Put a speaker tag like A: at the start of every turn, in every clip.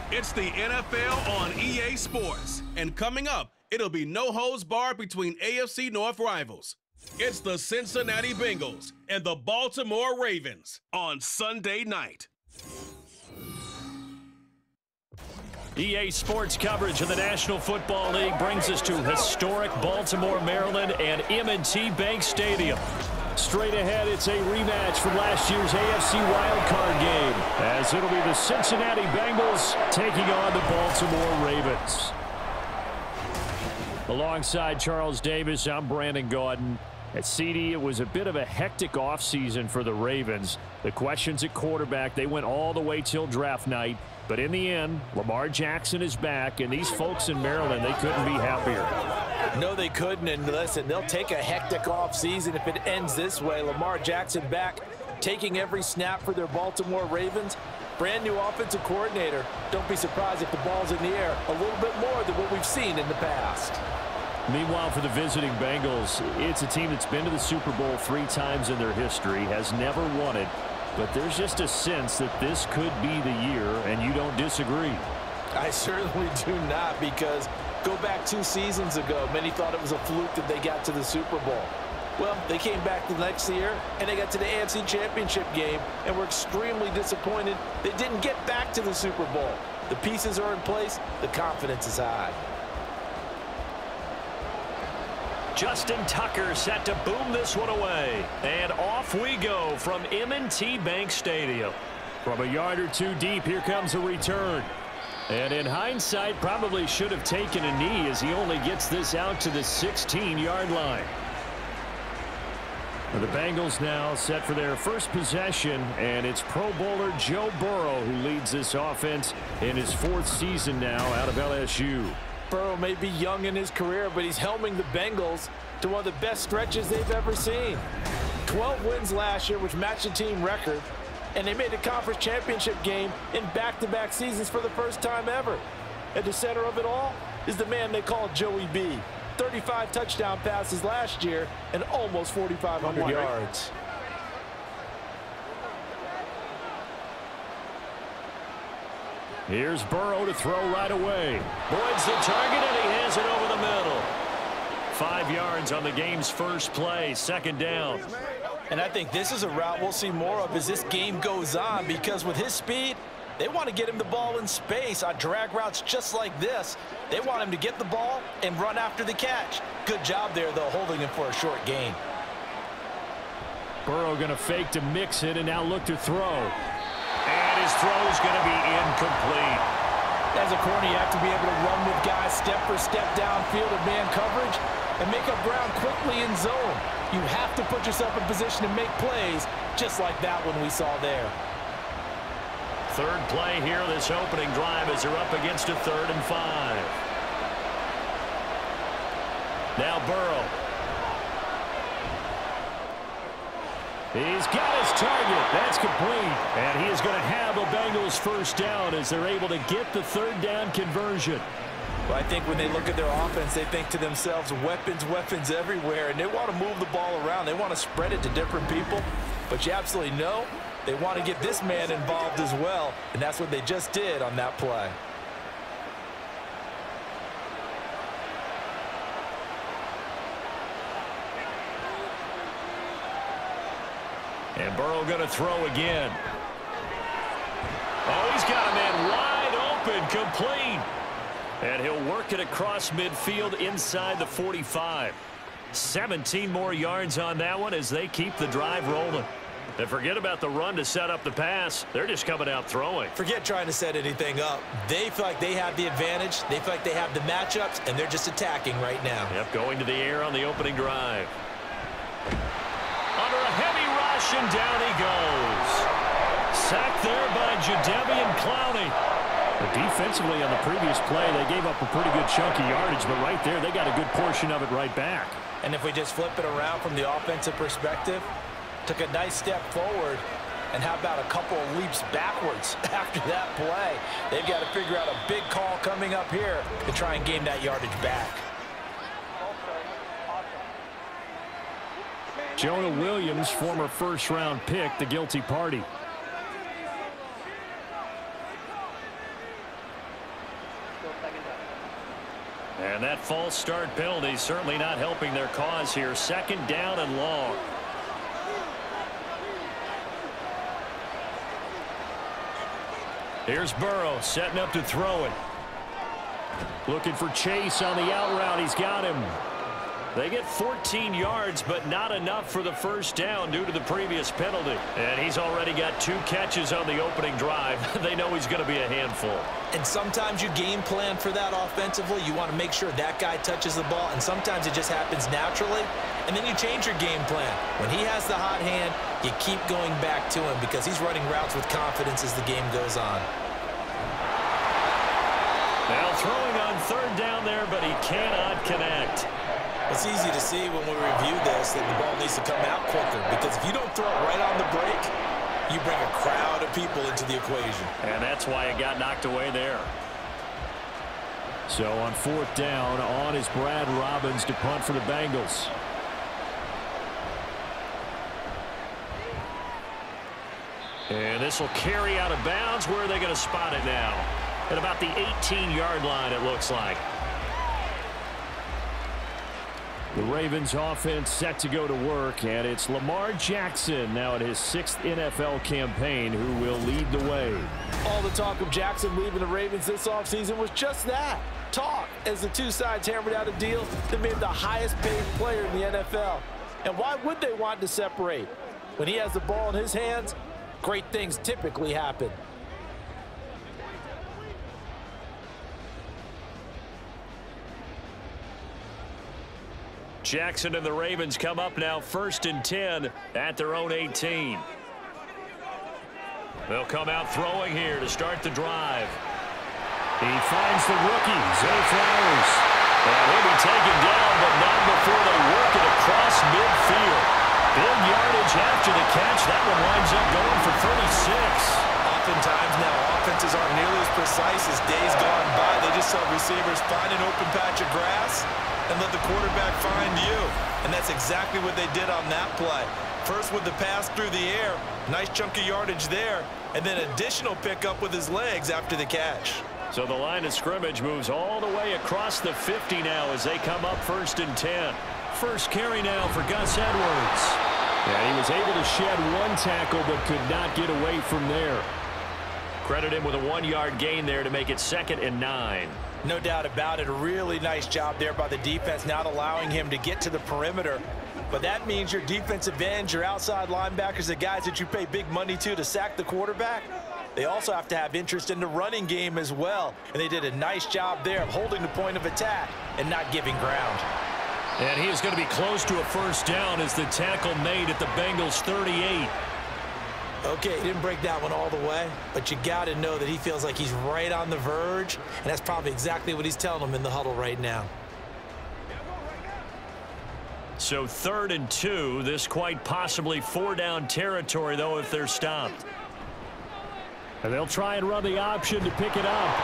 A: It's the NFL on EA Sports. And coming up, it'll be no holds barred between AFC North rivals. It's the Cincinnati Bengals and the Baltimore Ravens on Sunday night.
B: EA Sports coverage of the National Football League brings us to historic Baltimore, Maryland and M&T Bank Stadium. Straight ahead, it's a rematch from last year's AFC wildcard game, as it'll be the Cincinnati Bengals taking on the Baltimore Ravens. Alongside Charles Davis, I'm Brandon Gaudin. At CD, it was a bit of a hectic offseason for the Ravens. The questions at quarterback, they went all the way till draft night. But in the end, Lamar Jackson is back, and these folks in Maryland, they couldn't be happier.
C: No, they couldn't, and listen, they'll take a hectic offseason if it ends this way. Lamar Jackson back, taking every snap for their Baltimore Ravens. Brand new offensive coordinator. Don't be surprised if the ball's in the air a little bit more than what we've seen in the past.
B: Meanwhile, for the visiting Bengals, it's a team that's been to the Super Bowl 3 times in their history, has never won it. But there's just a sense that this could be the year, and you don't disagree.
C: I certainly do not, because go back 2 seasons ago, many thought it was a fluke that they got to the Super Bowl. Well, they came back the next year, and they got to the AFC Championship game, and were extremely disappointed they didn't get back to the Super Bowl. The pieces are in place. The confidence is high.
B: Justin Tucker set to boom this one away. And off we go from M&T Bank Stadium. From a yard or 2 deep, here comes a return. And in hindsight, probably should have taken a knee as he only gets this out to the 16-yard line. The Bengals now set for their first possession, and it's Pro Bowler Joe Burrow who leads this offense in his 4th season now out of LSU.
C: Burrow may be young in his career, but he's helming the Bengals to one of the best stretches they've ever seen. 12 wins last year, which matched the team record, and they made the conference championship game in back-to-back seasons for the first time ever. At the center of it all is the man they call Joey B. 35 touchdown passes last year and almost 4,500 yards.
B: Here's Burrow to throw right away. Boyd's the target, and he has it over the middle. 5 yards on the game's first play, 2nd down.
C: And I think this is a route we'll see more of as this game goes on, because with his speed, they want to get him the ball in space on drag routes just like this. They want him to get the ball and run after the catch. Good job there, though, holding him for a short gain.
B: Burrow going to fake to mix it and now look to throw. And his throw is going to be incomplete.
C: As a corner, you have to be able to run with guys step for step downfield in man coverage and make up ground quickly in zone. You have to put yourself in position to make plays just like that one we saw there.
B: 3rd play here, this opening drive, as they're up against a 3rd and 5. Now Burrow. He's got his target. That's complete. And he is going to have a Bengals first down as they're able to get the 3rd down conversion.
C: Well, I think when they look at their offense, they think to themselves, weapons, weapons everywhere. And they want to move the ball around. They want to spread it to different people. But you absolutely know they want to get this man involved as well. And that's what they just did on that play.
B: And Burrow going to throw again. Oh, he's got a man wide open, complete. And he'll work it across midfield inside the 45. 17 more yards on that one as they keep the drive rolling. And forget about the run to set up the pass. They're just coming out throwing.
C: Forget trying to set anything up. They feel like they have the advantage. They feel like they have the matchups, and they're just attacking right now.
B: Yep, going to the air on the opening drive. Under a heavy rush, and down he goes. Sacked there by Jadeveon Clowney. But defensively on the previous play, they gave up a pretty good chunk of yardage, but right there, they got a good portion of it right back.
C: And if we just flip it around from the offensive perspective, took a nice step forward, and how about a couple of leaps backwards after that play? They've got to figure out a big call coming up here to try and gain that yardage back.
B: Jonah Williams, former first-round pick, the guilty party. And that false start penalty certainly not helping their cause here. 2nd down and long. Here's Burrow setting up to throw it. Looking for Chase on the out route. He's got him. They get 14 yards, but not enough for the 1st down due to the previous penalty. And he's already got 2 catches on the opening drive. They know he's going to be a handful.
C: And sometimes you game plan for that offensively. You want to make sure that guy touches the ball, and sometimes it just happens naturally. And then you change your game plan. When he has the hot hand, you keep going back to him because he's running routes with confidence as the game goes on.
B: Now throwing on 3rd down there, but he cannot connect.
C: It's easy to see when we review this that the ball needs to come out quicker, because if you don't throw it right on the break, you bring a crowd of people into the equation.
B: And that's why it got knocked away there.
D: So on 4th down, on is Brad Robbins to punt for the Bengals.
B: And this will carry out of bounds. Where are they going to spot it now? At about the 18-yard line, it looks like.
D: The Ravens offense set to go to work, and it's Lamar Jackson now in his 6th NFL campaign who will lead the way.
C: All the talk of Jackson leaving the Ravens this offseason was just that, talk, as the two sides hammered out a deal that made him the highest paid player in the NFL. And why would they want to separate? When he has the ball in his hands, great things typically happen.
B: Jackson and the Ravens come up now 1st and 10 at their own 18. They'll come out throwing here to start the drive.
D: He finds the rookie, Zay Flowers.
B: And he'll be taken down, but not before they work it across midfield. Big yardage after the catch. That one winds up going for 36.
C: Oftentimes now offenses aren't nearly as precise as days gone by. They just saw receivers find an open patch of grass and let the quarterback find you. And that's exactly what they did on that play. First with the pass through the air, nice chunk of yardage there, and then additional pickup with his legs after the catch.
B: So the line of scrimmage moves all the way across the 50 now as they come up 1st and 10.
D: First carry now for Gus Edwards. Yeah, he was able to shed 1 tackle but could not get away from there.
B: Credit him with a 1-yard gain there to make it 2nd and 9.
C: No doubt about it. A really nice job there by the defense, not allowing him to get to the perimeter. But that means your defensive ends, your outside linebackers, the guys that you pay big money to sack the quarterback, they also have to have interest in the running game as well. And they did a nice job there of holding the point of attack and not giving ground.
B: And he is going to be close to a 1st down as the tackle made at the Bengals 38.
C: Okay, he didn't break that one all the way, but you got to know that he feels like he's right on the verge, and that's probably exactly what he's telling them in the huddle right now.
B: So 3rd and 2, this quite possibly 4-down territory, though, if they're stopped.
D: And they'll try and run the option to pick it up.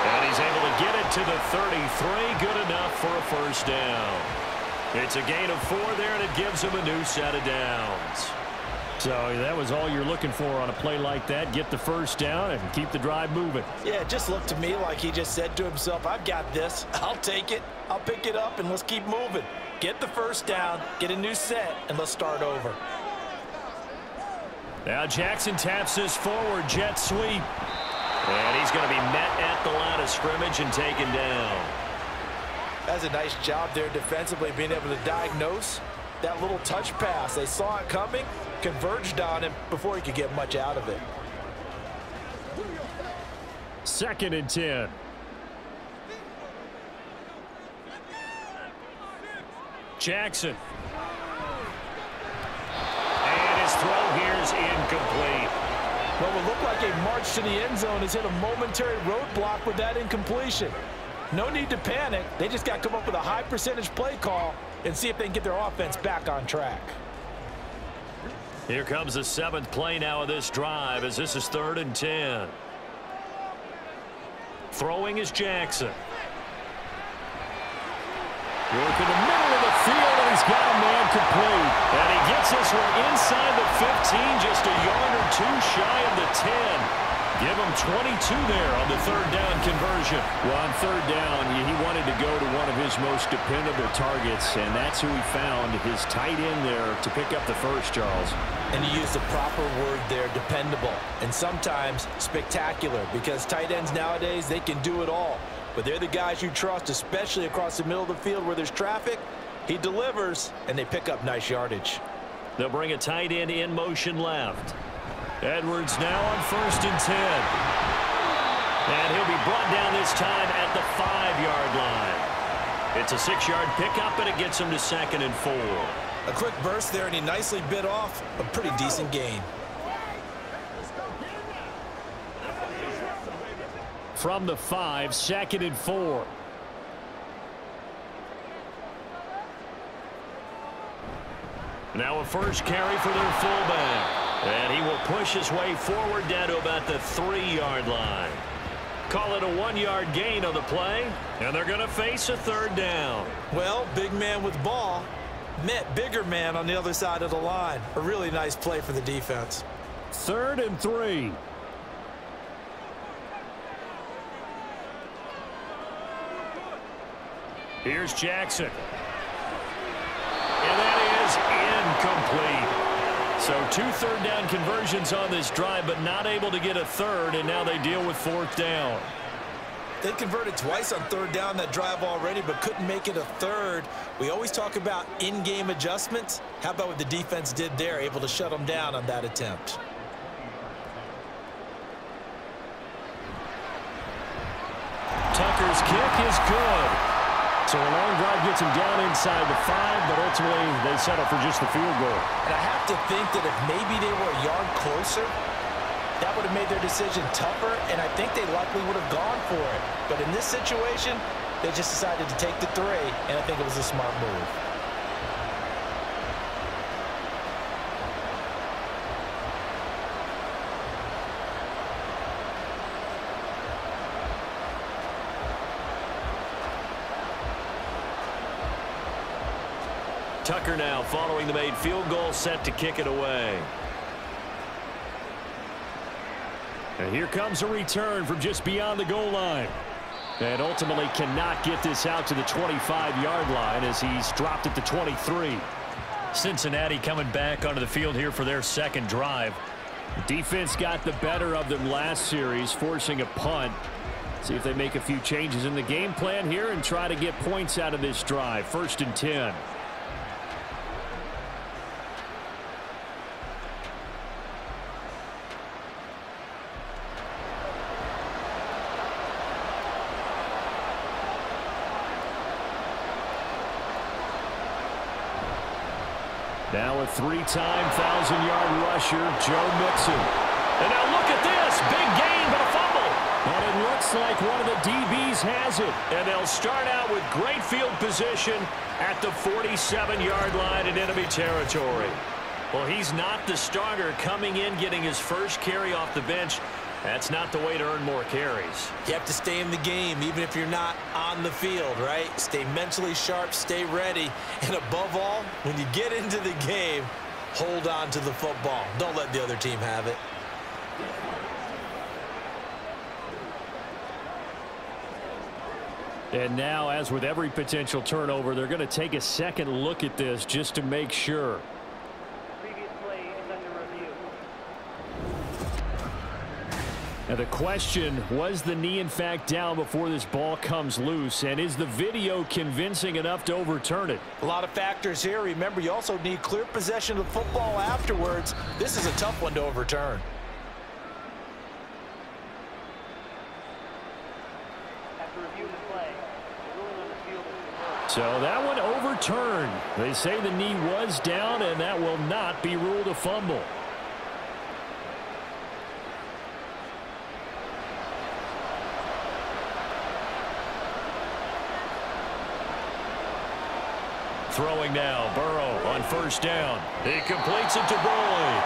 B: And he's able to get it to the 33, good enough for a 1st down. It's a gain of 4 there, and it gives him a new set of downs.
D: So that was all you're looking for on a play like that. Get the 1st down and keep the drive moving.
C: Yeah, it just looked to me like he just said to himself, I've got this. I'll take it. I'll pick it up, and let's keep moving. Get the 1st down, get a new set, and let's start over.
B: Now Jackson taps this forward jet sweep. And he's going to be met at the line of scrimmage and taken down.
C: That's a nice job there defensively, being able to diagnose that little touch pass. They saw it coming, converged on him before he could get much out of it.
D: 2nd and 10.
B: Jackson. And his throw here is incomplete.
C: What would look like a march to the end zone has hit a momentary roadblock with that incompletion. No need to panic. They just got to come up with a high percentage play call and see if they can get their offense back on track.
B: Here comes the 7th play now of this drive as this is 3rd and 10. Throwing is Jackson.
D: Work in the middle of the field, and he's got a man complete.
B: And he gets this one inside the 15, just a yard or 2 shy of the 10. Give him 22 there on the third down conversion.
D: Well, on third down, he wanted to go to one of his most dependable targets, and that's who he found, his tight end there to pick up the first, Charles.
C: And you used the proper word there, dependable, and sometimes spectacular, because tight ends nowadays, they can do it all. But they're the guys you trust, especially across the middle of the field where there's traffic. He delivers, and they pick up nice yardage.
B: They'll bring a tight end in motion left. Edwards now on 1st and 10. And he'll be brought down this time at the 5-yard line. It's a 6-yard pickup, and it gets him to 2nd and 4.
C: A quick burst there, and he nicely bit off a pretty decent gain.
B: From the 5, 2nd and 4. Now a first carry for their fullback. And he will push his way forward down to about the 3-yard line. Call it a 1-yard gain on the play, and they're going to face a 3rd down.
C: Well, big man with ball met bigger man on the other side of the line. A really nice play for the defense.
B: 3rd and 3. Here's Jackson. And that is incomplete. So 2 third down conversions on this drive, but not able to get a 3rd, and now they deal with 4th down.
C: They converted twice on 3rd down that drive already, but couldn't make it a 3rd. We always talk about in-game adjustments. How about what the defense did there, able to shut them down on that attempt?
B: Tucker's kick is good. So a long drive gets him down inside the 5, but ultimately they settle for just the field goal.
C: And I have to think that if maybe they were a yard closer, that would have made their decision tougher, and I think they likely would have gone for it. But in this situation, they just decided to take the 3, and I think it was a smart move.
B: Tucker now following the made field goal, set to kick it away. And here comes a return from just beyond the goal line. And ultimately cannot get this out to the 25-yard line as he's dropped at the 23. Cincinnati coming back onto the field here for their 2nd drive.
D: Defense got the better of them last series, forcing a punt. See if they make a few changes in the game plan here and try to get points out of this drive. 1st and 10. Now a 3-time 1,000-yard rusher, Joe Mixon.
B: And now look at this. Big gain, but a fumble.
D: And it looks like one of the DBs has it.
B: And they'll start out with great field position at the 47-yard line in enemy territory. Well, he's not the starter coming in, getting his first carry off the bench. That's not the way to earn more carries.
C: You have to stay in the game, even if you're not on the field, right? Stay mentally sharp, stay ready, and above all, when you get into the game, hold on to the football. Don't let the other team have it.
D: And now, as with every potential turnover, they're going to take a second look at this just to make sure. Now the question, was the knee in fact down before this ball comes loose, and is the video convincing enough to overturn it?
C: A lot of factors here. Remember, you also need clear possession of the football afterwards. This is a tough one to overturn.
D: So that one overturned. They say the knee was down, and that will not be ruled a fumble.
B: Throwing now, Burrow on 1st down. He completes it to Boyd.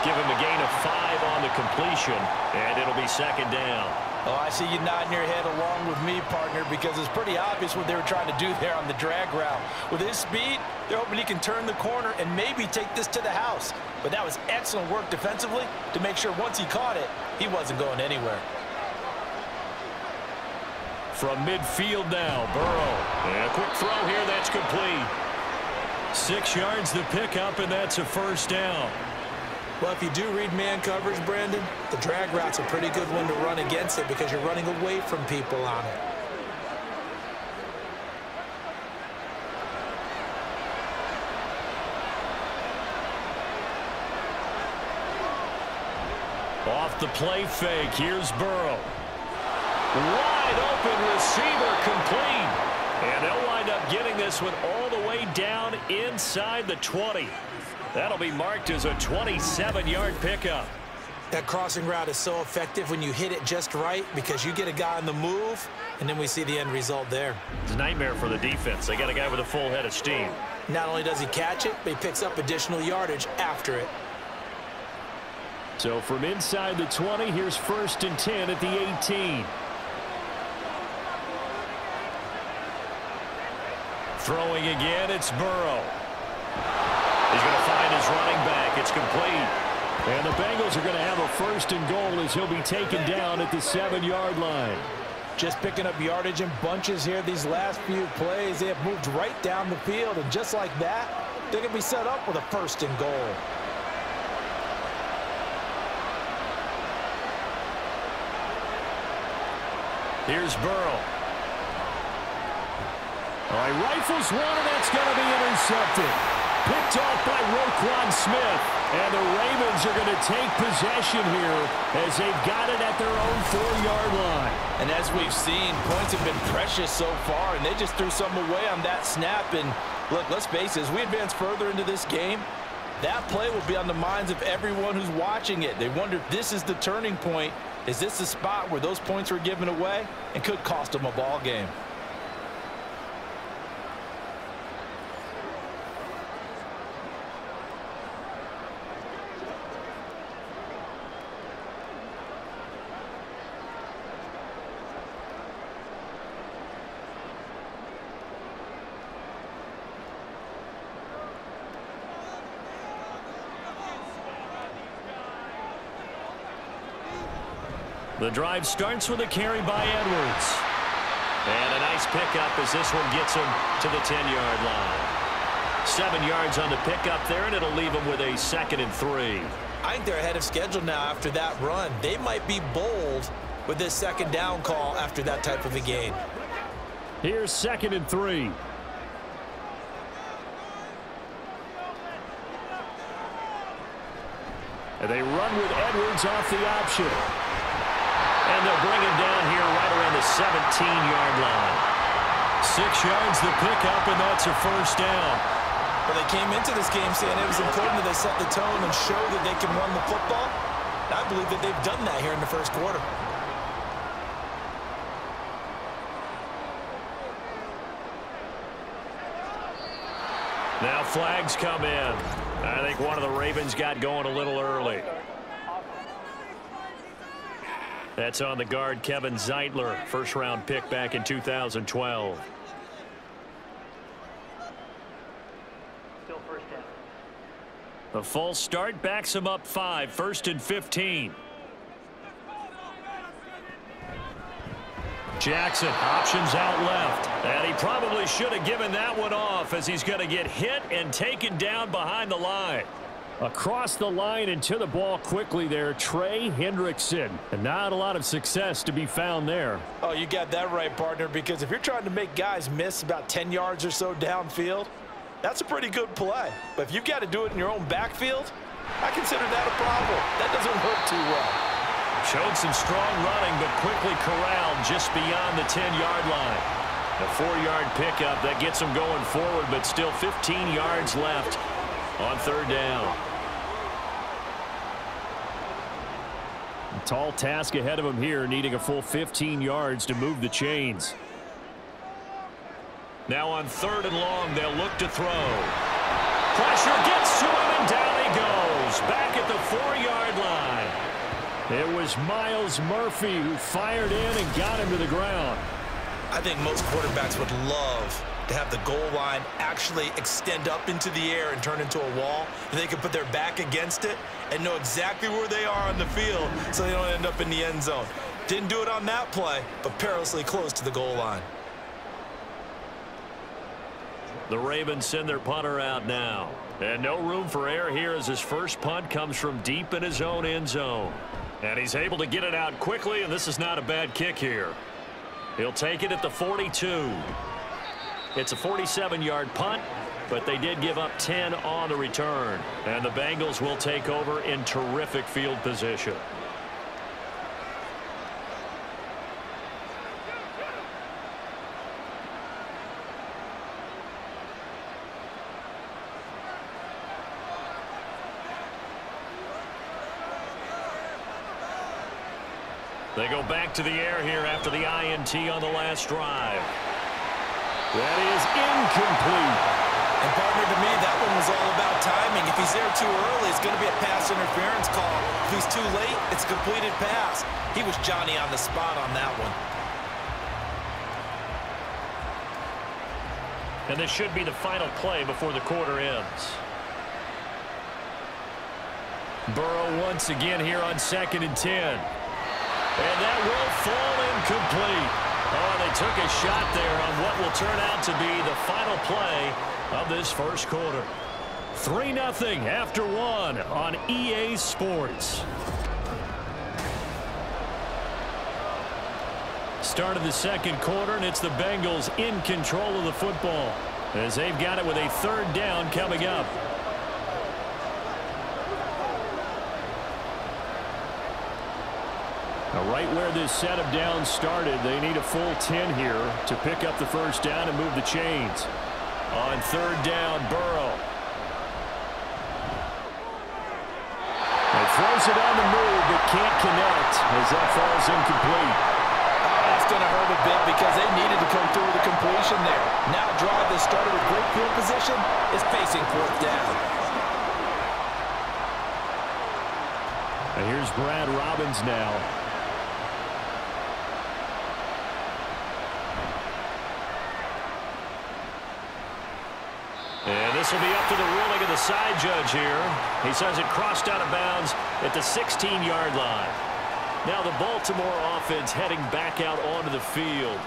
B: Give him a gain of 5 on the completion, and it'll be 2nd down.
C: Oh, I see you nodding your head along with me, partner, because it's pretty obvious what they were trying to do there on the drag route. With his speed, they're hoping he can turn the corner and maybe take this to the house. But that was excellent work defensively to make sure once he caught it, he wasn't going anywhere.
B: From midfield now, Burrow. And a quick throw here, that's complete. 6 yards the pickup, and that's a first down.
C: Well, if you do read man coverage, Brandon, the drag route's a pretty good one to run against it because you're running away from people on it.
B: Off the play fake, here's Burrow. Wide open receiver, complete. And they'll wind up getting this one all the way down inside the 20. That'll be marked as a 27-yard pickup.
C: That crossing route is so effective when you hit it just right because you get a guy on the move, and then we see the end result there.
B: It's a nightmare for the defense. They got a guy with a full head of steam.
C: Not only does he catch it, but he picks up additional yardage after it.
B: So from inside the 20, here's 1st and 10 at the 18. Throwing again, it's Burrow. He's going to find his running back. It's complete. And the Bengals are going to have a 1st and goal as he'll be taken down at the 7-yard line.
C: Just picking up yardage in bunches here these last few plays. They have moved right down the field, and just like that, they're going to be set up with a 1st and goal.
B: Here's Burrow. All right, rifles one, and that's going to be intercepted. Picked off by Roquan Smith. And the Ravens are going to take possession here as they've got it at their own 4-yard line.
C: And as we've seen, points have been precious so far, and they just threw some away on that snap. And look, let's face it, as we advance further into this game, that play will be on the minds of everyone who's watching it. They wonder if this is the turning point. Is this the spot where those points were given away and could cost them a ball game?
B: The drive starts with a carry by Edwards. And a nice pickup as this one gets him to the 10-yard line. 7 yards on the pickup there, and it'll leave him with a 2nd and 3.
C: I think they're ahead of schedule now after that run. They might be bold with this 2nd down call after that type of a gain.
B: Here's 2nd and 3. And they run with Edwards off the option. And they'll bring him down here right around the 17-yard line. 6 yards the pickup, and that's a 1st down.
C: Well, they came into this game saying it was important that they set the tone and show that they can run the football. I believe that they've done that here in the 1st quarter.
B: Now flags come in. I think one of the Ravens got going a little early. That's on the guard, Kevin Zeitler, 1st-round pick back in 2012.
E: Still 1st down.
B: The full start backs him up 5, 1st and 15. Jackson, options out left. And he probably should have given that one off as he's going to get hit and taken down behind the line. Across the line and to the ball quickly there, Trey Hendrickson. And not a lot of success to be found there.
C: Oh, you got that right, partner, because if you're trying to make guys miss about 10 yards or so downfield, that's a pretty good play. But if you've got to do it in your own backfield, I consider that a problem. That doesn't work too well.
B: Showed some strong running, but quickly corralled just beyond the 10-yard line. A 4-yard pickup that gets him going forward, but still 15 yards left on 3rd down. A tall task ahead of him here, needing a full 15 yards to move the chains. Now on 3rd and long, they'll look to throw. Pressure gets to him, and down he goes. Back at the 4-yard line.
D: It was Miles Murphy who fired in and got him to the ground.
C: I think most quarterbacks would love to have the goal line actually extend up into the air and turn into a wall, and they can put their back against it and know exactly where they are on the field so they don't end up in the end zone. Didn't do it on that play, but perilously close to the goal line.
B: The Ravens send their punter out now. And no room for error here as his first punt comes from deep in his own end zone. And he's able to get it out quickly, and this is not a bad kick here. He'll take it at the 42. It's a 47-yard punt, but they did give up 10 on the return. And the Bengals will take over in terrific field position. They go back to the air here after the INT on the last drive. That is incomplete.
C: And partner, to me, that one was all about timing. If he's there too early, it's going to be a pass interference call. If he's too late, it's a completed pass. He was Johnny on the spot on that one.
B: And this should be the final play before the quarter ends.
D: Burrow once again here on 2nd and 10.
B: And that will fall incomplete. Oh, they took a shot there on what will turn out to be the final play of this first quarter.
D: 3-0 after 1 on EA Sports. Start of the second quarter, and it's the Bengals in control of the football as they've got it with a 3rd down coming up. Now, right where this set of downs started, they need a full 10 here to pick up the first down and move the chains. On 3rd down, Burrow. And throws it on the move, but can't connect as that falls incomplete.
C: That's going to hurt a bit because they needed to come through with a completion there. Now a drive that started with great field position is facing 4th down.
D: And here's Brad Robbins now.
B: And this will be up to the ruling of the side judge here. He says it crossed out of bounds at the 16-yard line. Now the Baltimore offense heading back out onto the field.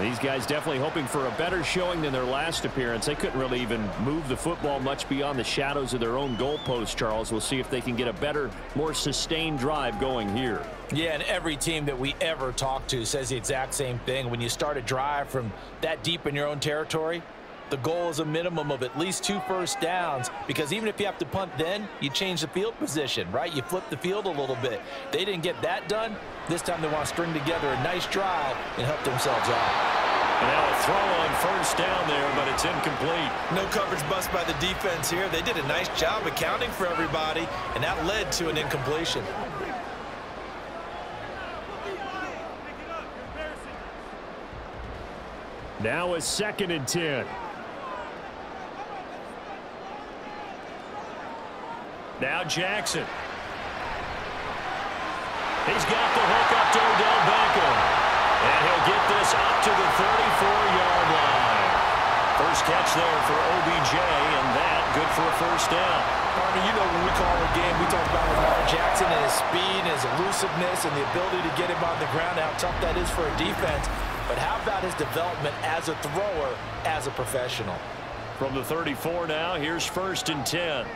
D: These guys definitely hoping for a better showing than their last appearance. They couldn't really even move the football much beyond the shadows of their own goalpost, Charles. We'll see if they can get a better, more sustained drive going here.
C: Yeah, and every team that we ever talk to says the exact same thing. When you start a drive from that deep in your own territory, the goal is a minimum of at least 2 first downs, because even if you have to punt then, you change the field position, right? You flip the field a little bit. They didn't get that done. This time they want to string together a nice drive and help themselves out.
B: And now a throw on 1st down there, but it's incomplete.
C: No coverage bust by the defense here. They did a nice job accounting for everybody, and that led to an incompletion.
D: Now a 2nd and 10.
B: Now Jackson. He's got the hook up to Odell Beckham. And he'll get this up to the 34-yard line. First catch there for OBJ, and that good for a 1st down.
C: Partner, you know when we call a game, we talk about Lamar Jackson and his speed, and his elusiveness, and the ability to get him on the ground, how tough that is for a defense. But how about his development as a thrower, as a professional?
B: From the 34 now, here's 1st and 10.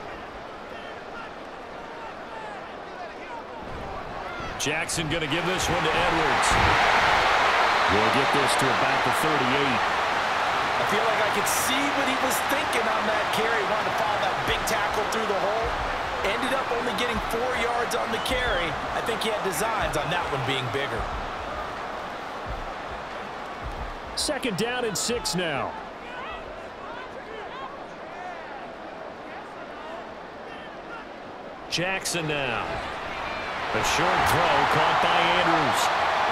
B: Jackson going to give this one to Edwards.
D: We'll get this to about the 38.
C: I feel like I could see what he was thinking on that carry. Wanted to follow that big tackle through the hole. Ended up only getting 4 yards on the carry. I think he had designs on that one being bigger.
D: 2nd down and 6 now.
B: Jackson now. A short throw caught by Andrews.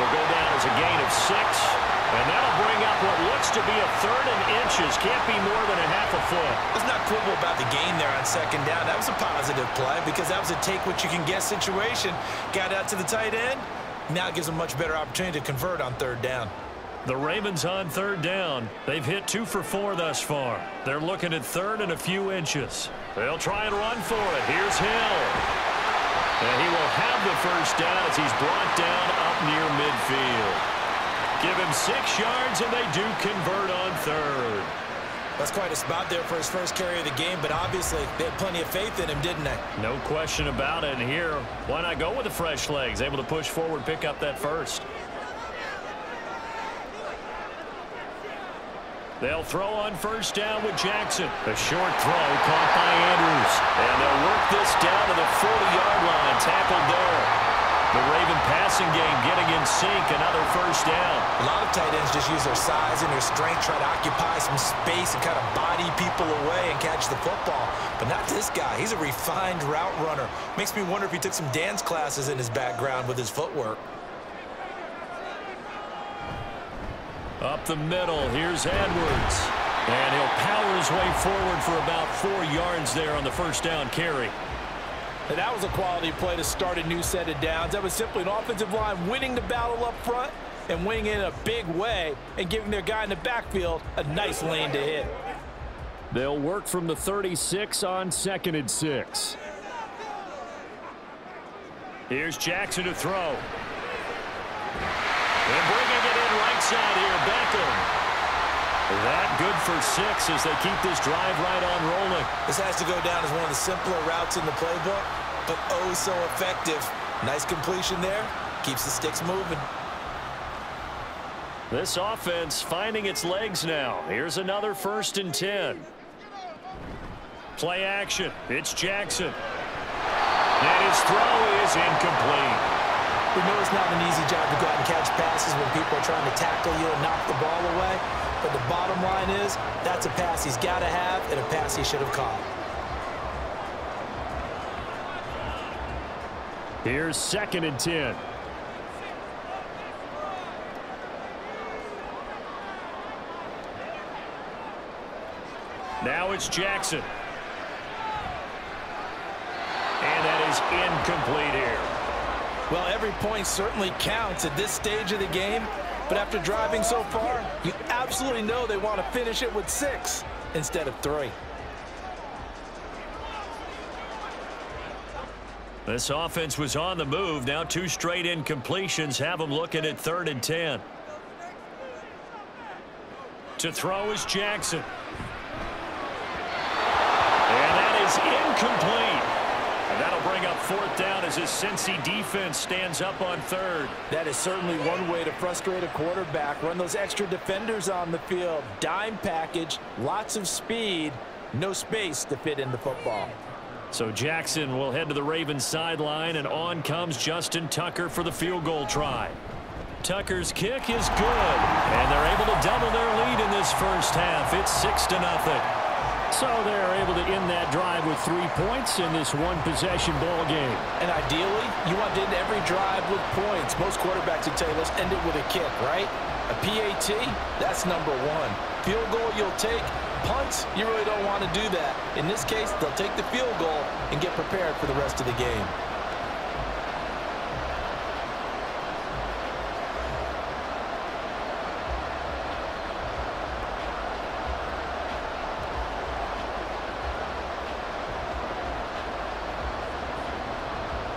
B: Will go down as a gain of 6. And that'll bring up what looks to be a 3rd and inches. Can't be more than a half a foot.
C: Let's not quibble about the gain there on 2nd down. That was a positive play because that was a take-what-you-can-get situation. Got out to the tight end. Now it gives them a much better opportunity to convert on 3rd down.
B: The Ravens on 3rd down. They've hit 2 for 4 thus far. They're looking at 3rd and a few inches. They'll try and run for it. Here's Hill. And he will have the 1st down as he's brought down up near midfield. Give him 6 yards, and they do convert on 3rd.
C: That's quite a spot there for his first carry of the game, but obviously they had plenty of faith in him, didn't they?
B: No question about it. And here, why not go with the fresh legs? Able to push forward, pick up that 1st. They'll throw on 1st down with Jackson. A short throw caught by Andrews. And they'll work this down to the 40-yard line. Tackled there. The Raven passing game getting in sync. Another 1st down.
C: A lot of tight ends just use their size and their strength, try to occupy some space and kind of body people away and catch the football. But not this guy. He's a refined route runner. Makes me wonder if he took some dance classes in his background with his footwork.
B: Up the middle, here's Edwards. And he'll power his way forward for about 4 yards there on the 1st down carry.
C: And that was a quality play to start a new set of downs. That was simply an offensive line winning the battle up front and winning it in a big way and giving their guy in the backfield a nice lane to hit.
D: They'll work from the 36 on 2nd and 6.
B: Here's Jackson to throw. And bringing it in right side here, Beckham. That good for 6 as they keep this drive right on rolling.
C: This has to go down as one of the simpler routes in the playbook, but oh so effective. Nice completion there. Keeps the sticks moving.
B: This offense finding its legs now. Here's another 1st and 10. Play action. It's Jackson. And his throw is incomplete.
C: We know it's not an easy job to go out and catch passes when people are trying to tackle you and knock the ball away. But the bottom line is, that's a pass he's got to have and a pass he should have caught.
D: Here's 2nd and 10.
B: Now it's Jackson. And that is incomplete here.
C: Well, every point certainly counts at this stage of the game, but after driving so far, you absolutely know they want to finish it with 6 instead of 3.
B: This offense was on the move. Now 2 straight incompletions have them looking at 3rd and 10. To throw is Jackson. And that is incomplete. And that'll bring up 4th down as his Cincy defense stands up on 3rd.
C: That is certainly one way to frustrate a quarterback. Run those extra defenders on the field. Dime package, lots of speed, no space to fit in the football.
B: So Jackson will head to the Ravens sideline, and on comes Justin Tucker for the field goal try. Tucker's kick is good, and they're able to double their lead in this 1st half. It's 6-0.
D: So they're able to end that drive with 3 points in this one-possession ball game.
C: And ideally, you want to end every drive with points. Most quarterbacks would tell you, let's end it with a kick, right? A PAT, that's number 1. Field goal you'll take. Punts, you really don't want to do that. In this case, they'll take the field goal and get prepared for the rest of the game.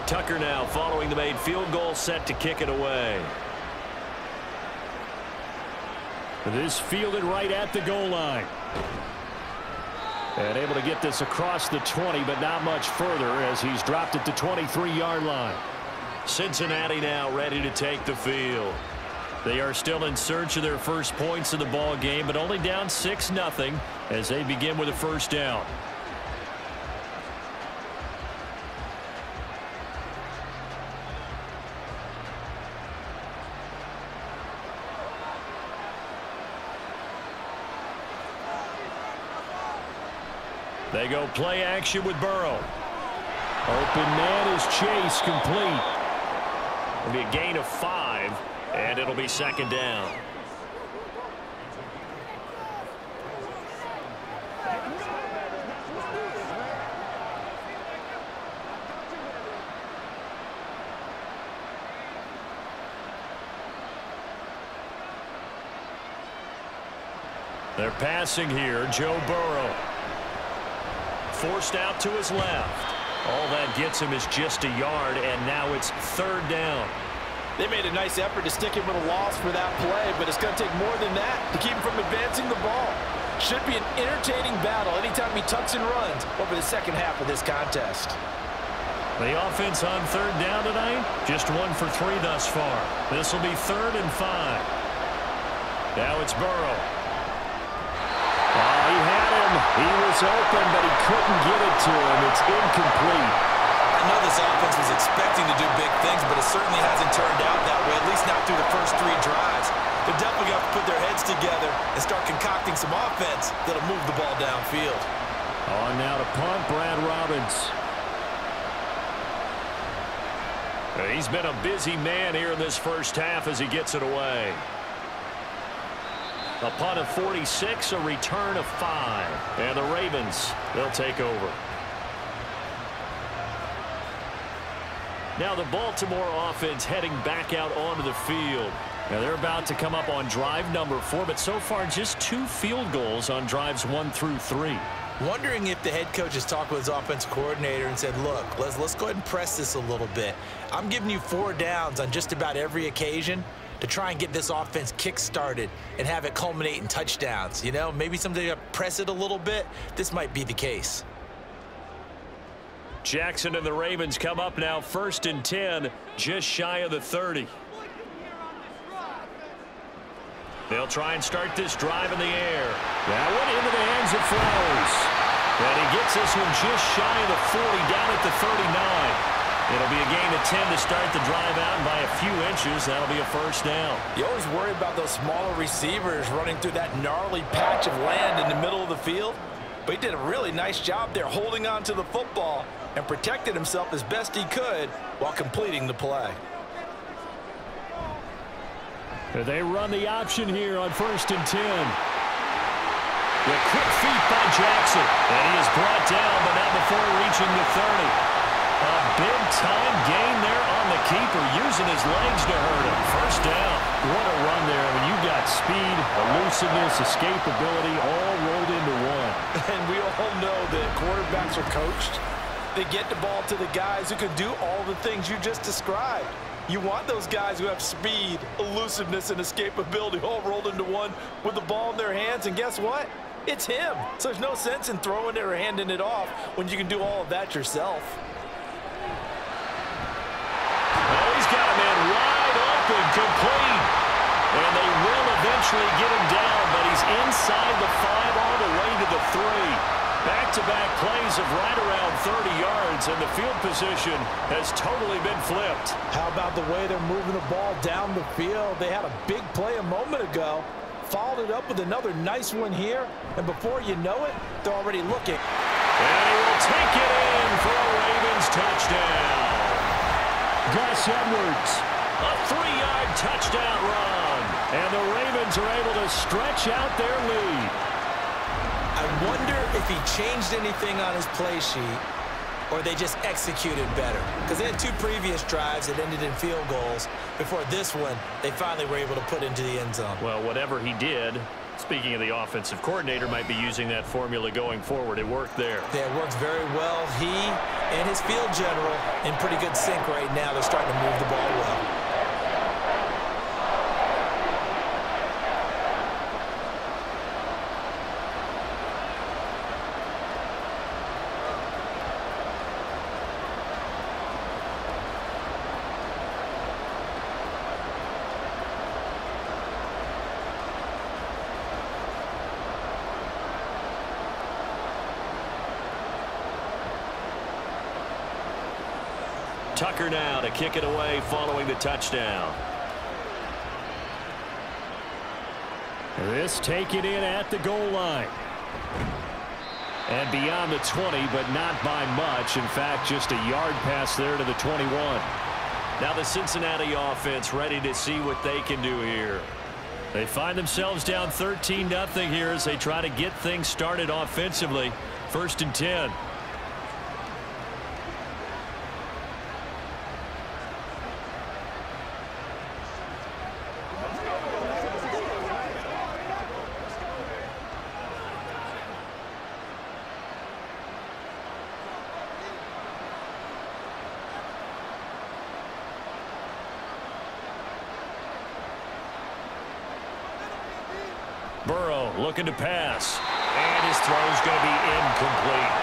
B: Tucker now following the made field goal, set to kick it away.
D: This fielded right at the goal line. And able to get this across the 20, but not much further as he's dropped it to 23-yard line.
B: Cincinnati now ready to take the field. They are still in search of their first points in the ball game, but only down 6-0 as they begin with a 1st down. They go play action with Burrow.
D: Open man is Chase, complete.
B: It'll be a gain of 5, and it'll be 2nd down. They're passing here. Joe Burrow. Forced out to his left. All that gets him is just a yard, and now it's 3rd down.
C: They made a nice effort to stick him with a loss for that play, but it's going to take more than that to keep him from advancing the ball. Should be an entertaining battle anytime he tucks and runs over the second half of this contest.
B: The offense on 3rd down tonight, just 1 for 3 thus far. This will be 3rd and 5. Now it's Burrow.
D: He had him. He was open, but he couldn't get it to him. It's incomplete.
C: I know this offense was expecting to do big things, but it certainly hasn't turned out that way, at least not through the first 3 drives. They're definitely going to have to put their heads together and start concocting some offense that'll move the ball downfield.
D: On now to punt, Brad Robbins.
B: He's been a busy man here in this first half as he gets it away. A punt of 46, a return of 5. And the Ravens, they'll take over. Now the Baltimore offense heading back out onto the field. Now they're about to come up on drive number 4, but so far just 2 field goals on drives 1 through 3.
C: Wondering if the head coach has talked with his offensive coordinator and said, look, let's go ahead and press this a little bit. I'm giving you 4 downs on just about every occasion to try and get this offense kick-started and have it culminate in touchdowns. You know, maybe someday press it a little bit. This might be the case.
B: Jackson and the Ravens come up now 1st and 10, just shy of the 30. They'll try and start this drive in the air. That one into the hands of Flowers. And he gets this one just shy of the 40, down at the 39. It'll be a gain of 10 to start the drive out, and by a few inches, that'll be a 1st down.
C: You always worry about those smaller receivers running through that gnarly patch of land in the middle of the field. But he did a really nice job there holding on to the football and protected himself as best he could while completing the play.
B: They run the option here on 1st and 10. With quick feet by Jackson. And he is brought down, but not before reaching the 30. A big-time gain there on the keeper, using his legs to hurt him. 1st down. What a run there. I mean, you've got speed, elusiveness, escapability, all rolled into one.
C: And we all know that quarterbacks are coached. They get the ball to the guys who can do all the things you just described. You want those guys who have speed, elusiveness, and escapability all rolled into one with the ball in their hands, and guess what? It's him. So there's no sense in throwing it or handing it off when you can do all of that yourself.
B: Well, he's got a man wide open, complete. And they will eventually get him down, but he's inside the 5 all the way to the 3. Back-to-back plays of right around 30 yards, and the field position has totally been flipped.
C: How about the way they're moving the ball down the field? They had a big play a moment ago, followed it up with another nice one here, and before you know it, they're already looking.
B: And he will take it in for a Ravens touchdown. Gus Edwards, a 3-yard touchdown run, and the Ravens are able to stretch out their lead.
C: I wonder if he changed anything on his play sheet or they just executed better. Because they had 2 previous drives that ended in field goals. Before this one, they finally were able to put into the end zone.
B: Well, whatever he did, speaking of the offensive coordinator, might be using that formula going forward. It worked there.
C: Yeah, it works very well. He and his field general in pretty good sync right now. They're starting to move the ball well.
B: Tucker now to kick it away following the touchdown.
D: This taken in at the goal line. And beyond the 20, but not by much. In fact, just a yard pass there to the 21.
B: Now the Cincinnati offense ready to see what they can do here.
D: They find themselves down 13-0 here as they try to get things started offensively. 1st and 10.
B: Burrow looking to pass. And his throw's going to be incomplete.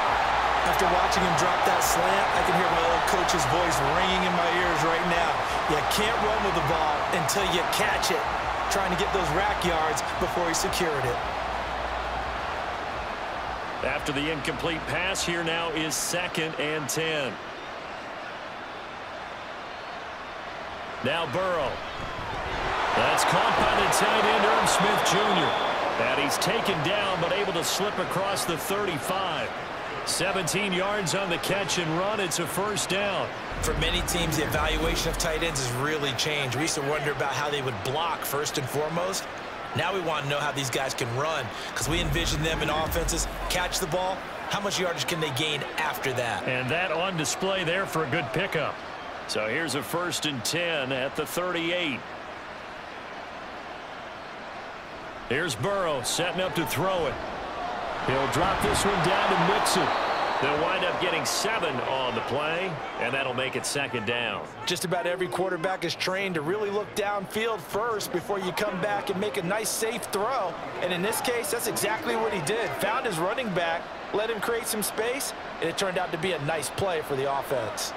C: After watching him drop that slant, I can hear my old coach's voice ringing in my ears right now. You can't run with the ball until you catch it. Trying to get those rack yards before he secured it.
B: After the incomplete pass, here now is 2nd and 10. Now Burrow. That's caught by the tight end, Irv Smith Jr. And he's taken down, but able to slip across the 35. 17 yards on the catch and run. It's a first down.
C: For many teams, the evaluation of tight ends has really changed. We used to wonder about how they would block first and foremost. Now we want to know how these guys can run, because we envision them in offenses catch the ball. How much yardage can they gain after that?
B: And that on display there for a good pickup. So here's a 1st and 10 at the 38. Here's Burrow setting up to throw it. He'll drop this one down to Mixon. They'll wind up getting 7 on the play, and that'll make it 2nd down.
C: Just about every quarterback is trained to really look downfield first before you come back and make a nice, safe throw. And in this case, that's exactly what he did. Found his running back, let him create some space, and it turned out to be a nice play for the offense.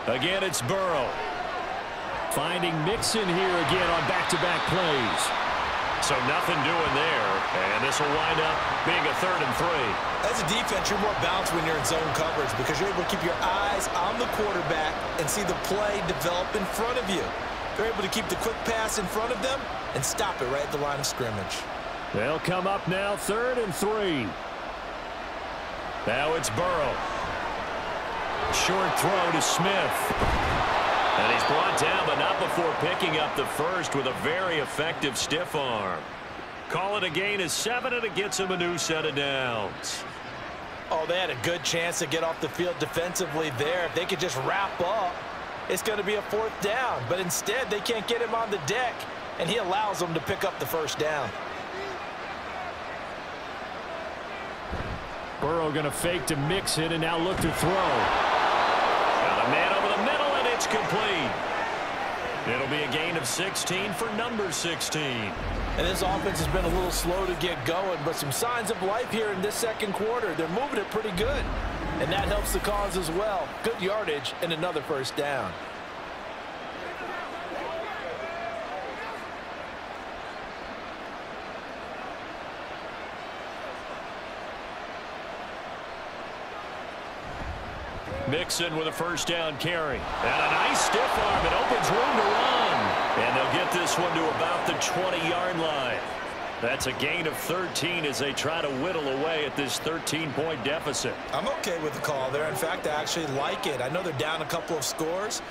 B: Again, it's Burrow. Finding Mixon here again on back-to-back plays. So nothing doing there, and this will wind up being a 3rd and 3.
C: As a defense, you're more balanced when you're in zone coverage because you're able to keep your eyes on the quarterback and see the play develop in front of you. They're able to keep the quick pass in front of them and stop it right at the line of scrimmage.
B: They'll come up now 3rd and 3. Now it's Burrow. Short throw to Smith. And he's brought down, but not before picking up the first with a very effective stiff arm. Call it a gain of 7, and it gets him a new set of downs.
C: Oh, they had a good chance to get off the field defensively there. If they could just wrap up, it's going to be a 4th down. But instead, they can't get him on the deck, and he allows them to pick up the first down.
B: Burrow going to fake to Mixon and now look to throw. Got a man over the middle, and it's complete. It'll be a gain of 16 for number 16.
C: And this offense has been a little slow to get going, but some signs of life here in this 2nd quarter. They're moving it pretty good, and that helps the cause as well. Good yardage and another first down.
B: Mixon with a first down carry. And a nice stiff arm. It opens room to run. And they'll get this one to about the 20-yard line. That's a gain of 13 as they try to whittle away at this 13-point deficit.
C: I'm okay with the call there. In fact, I actually like it. I know they're down a couple of scores,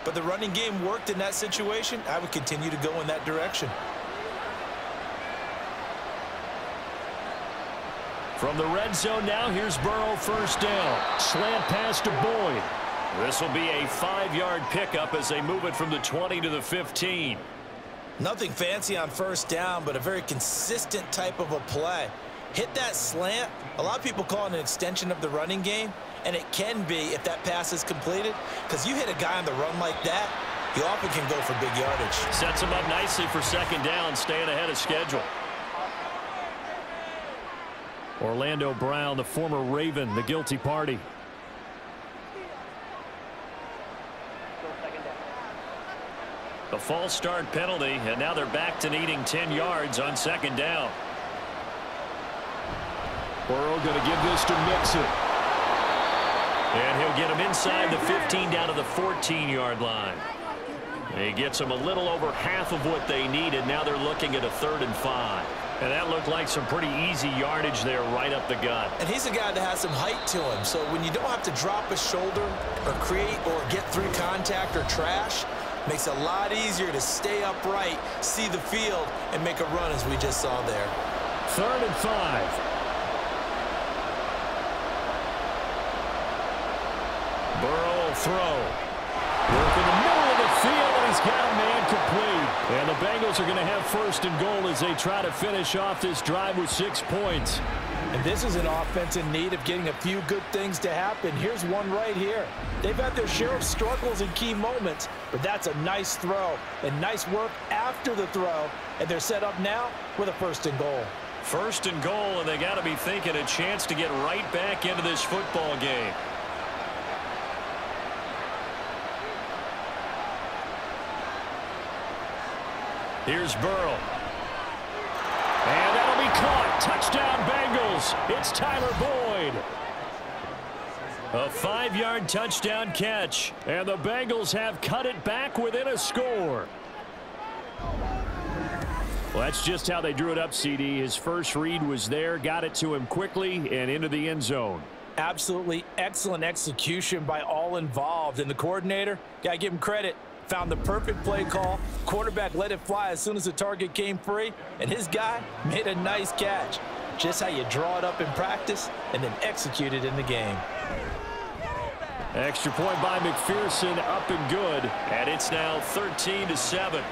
C: but the running game worked in that situation. I would continue to go in that direction.
B: From the red zone now, here's Burrow, first down. Slant pass to Boyd. This will be a 5-yard pickup as they move it from the 20 to the 15.
C: Nothing fancy on first down, but a very consistent type of a play. Hit that slant. A lot of people call it an extension of the running game, and it can be if that pass is completed, because you hit a guy on the run like that, you often can go for big yardage.
B: Sets him up nicely for second down, staying ahead of schedule. Orlando Brown, the former Raven, the guilty party. A false start penalty, and now they're back to needing 10 yards on second down. Burrow going to give this to Mixon. And he'll get him inside the 15 down to the 14-yard line. He gets them a little over half of what they needed. Now they're looking at a 3rd and 5. And that looked like some pretty easy yardage there right up the gut.
C: And he's a guy that has some height to him. So when you don't have to drop a shoulder or create or get through contact or trash, makes it a lot easier to stay upright, see the field, and make a run as we just saw there.
B: 3rd and 5. Burrow will throw. Work in the middle of the field, and he's got a man complete. And the Bengals are going to have first and goal as they try to finish off this drive with 6 points.
C: And this is an offense in need of getting a few good things to happen. Here's one right here. They've had their share of struggles in key moments, but that's a nice throw and nice work after the throw. And they're set up now with a first and goal.
B: First and goal, and they got to be thinking a chance to get right back into this football game. Here's Burrow. And that'll be caught. Touchdown, Bengals. It's Tyler Boyd. A 5-yard touchdown catch. And the Bengals have cut it back within a score. Well, that's just how they drew it up, CD. His first read was there, got it to him quickly, and into the end zone.
C: Absolutely excellent execution by all involved. And the coordinator, got to give him credit, found the perfect play call. Quarterback let it fly as soon as the target came free, and his guy made a nice catch. Just how you draw it up in practice and then execute it in the game.
B: Extra point by McPherson, up and good, and it's now 13-7.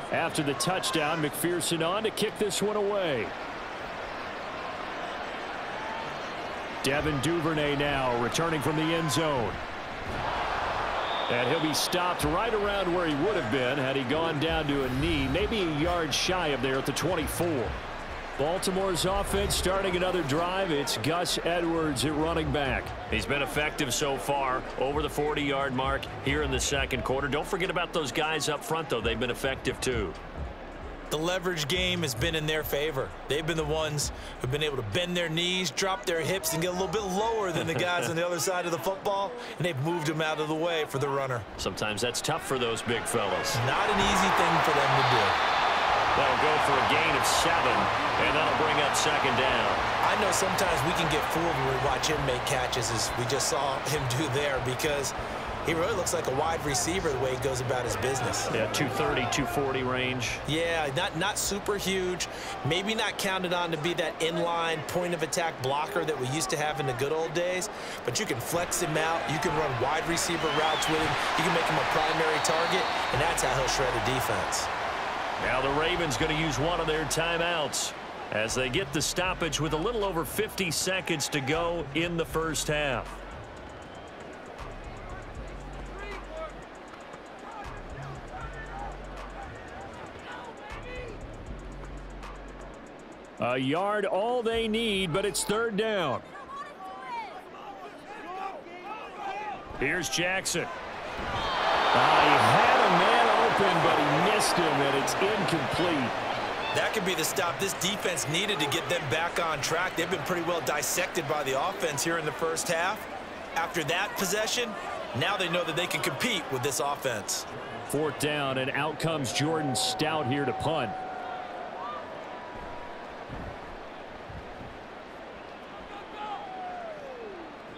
B: After the touchdown, McPherson on to kick this one away. Devin Duvernay now returning from the end zone. And he'll be stopped right around where he would have been had he gone down to a knee, maybe a yard shy of there at the 24. Baltimore's offense starting another drive. It's Gus Edwards at running back. He's been effective so far, over the 40-yard mark here in the second quarter. Don't forget about those guys up front, though. They've been effective, too.
C: The leverage game has been in their favor. They've been the ones who've been able to bend their knees, drop their hips, and get a little bit lower than the guys on the other side of the football, and they've moved them out of the way for the runner.
B: Sometimes that's tough for those big fellas.
C: Not an easy thing for them to do.
B: That'll go for a gain of 7, and that'll bring up second down.
C: I know sometimes we can get fooled when we watch him make catches, as we just saw him do there, because he really looks like a wide receiver the way he goes about his business.
B: Yeah, 230, 240 range.
C: Yeah, not super huge. Maybe not counted on to be that inline point-of-attack blocker that we used to have in the good old days, but you can flex him out. You can run wide receiver routes with him. You can make him a primary target, and that's how he'll shred a defense.
B: Now the Ravens going to use one of their timeouts as they get the stoppage with a little over 50 seconds to go in the first half. A yard all they need, but it's third down. Here's Jackson. He had a man open, but he missed him, and it's incomplete.
C: That could be the stop this defense needed to get them back on track. They've been pretty well dissected by the offense here in the first half. After that possession, now they know that they can compete with this offense.
B: Fourth down, and out comes Jordan Stout here to punt.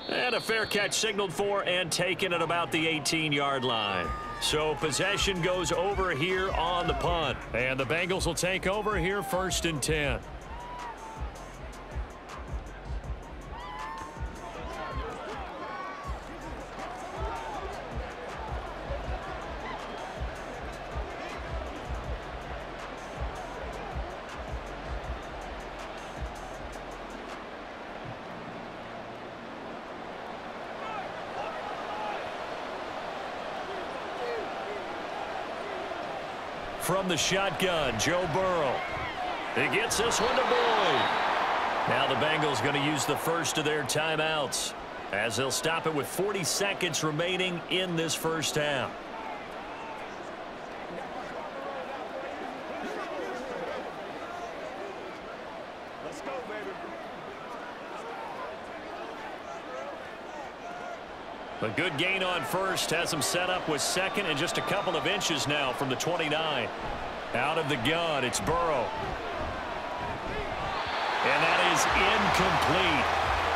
B: And a fair catch signaled for and taken at about the 18-yard line. So possession goes over here on the punt. And the Bengals will take over here first and 10. From the shotgun, Joe Burrow. He gets this one to Boyd. Now the Bengals going to use the first of their timeouts as they'll stop it with 40 seconds remaining in this first half.
C: Let's go, baby.
B: A good gain on first has him set up with second and just a couple of inches now from the 29. Out of the gun, it's Burrow. And that is incomplete.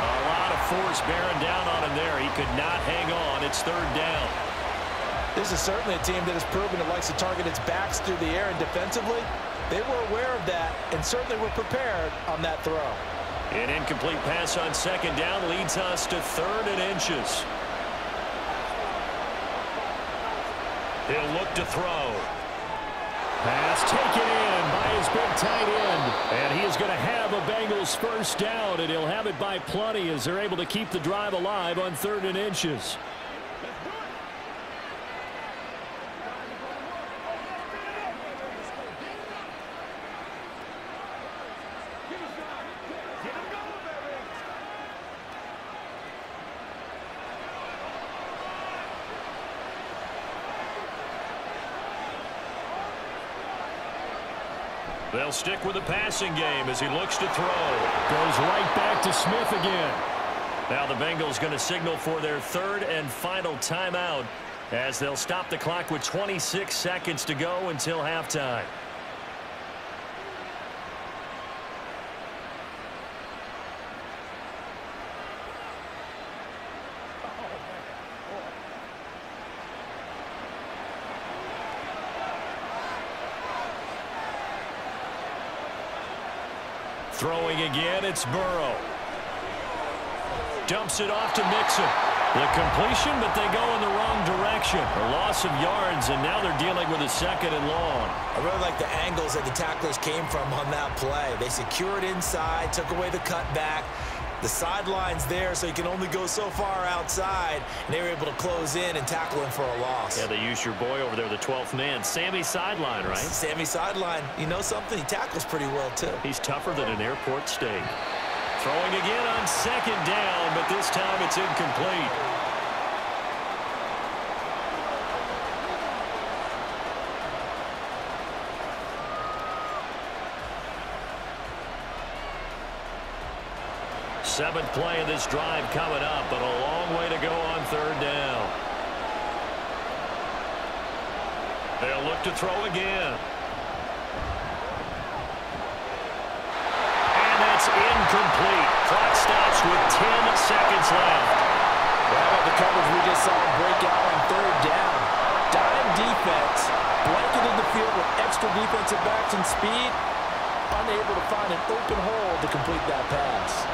B: A lot of force bearing down on him there. He could not hang on. It's third down.
C: This is certainly a team that has proven it likes to target its backs through the air, and defensively, they were aware of that and certainly were prepared on that throw.
B: An incomplete pass on second down leads us to third and inches. He'll look to throw. Pass taken in by his big tight end. And he is going to have a Bengals first down, and he'll have it by plenty as they're able to keep the drive alive on third and inches. They'll stick with the passing game as he looks to throw. Goes right back to Smith again. Now the Bengals going to signal for their third and final timeout as they'll stop the clock with 26 seconds to go until halftime. Throwing again, it's Burrow. Dumps it off to Mixon. The completion, but they go in the wrong direction. A loss of yards, and now they're dealing with a second and long.
C: I really like the angles that the tacklers came from on that play. They secured inside, took away the cutback. The sideline's there, so you can only go so far outside, and they were able to close in and tackle him for a loss.
B: Yeah, they used your boy over there, the 12th man, Sammy Sideline, right?
C: Sammy Sideline. You know something? He tackles pretty well, too.
B: He's tougher than an airport steak. Throwing again on second down, but this time it's incomplete. Seventh play of this drive coming up, but a long way to go on third down. They'll look to throw again. And that's incomplete. Clock stops with 10 seconds left.
C: Well, how about the coverage we just saw break out on third down? Dime defense, blanketed the field with extra defensive backs and speed, unable to find an open hole to complete that pass.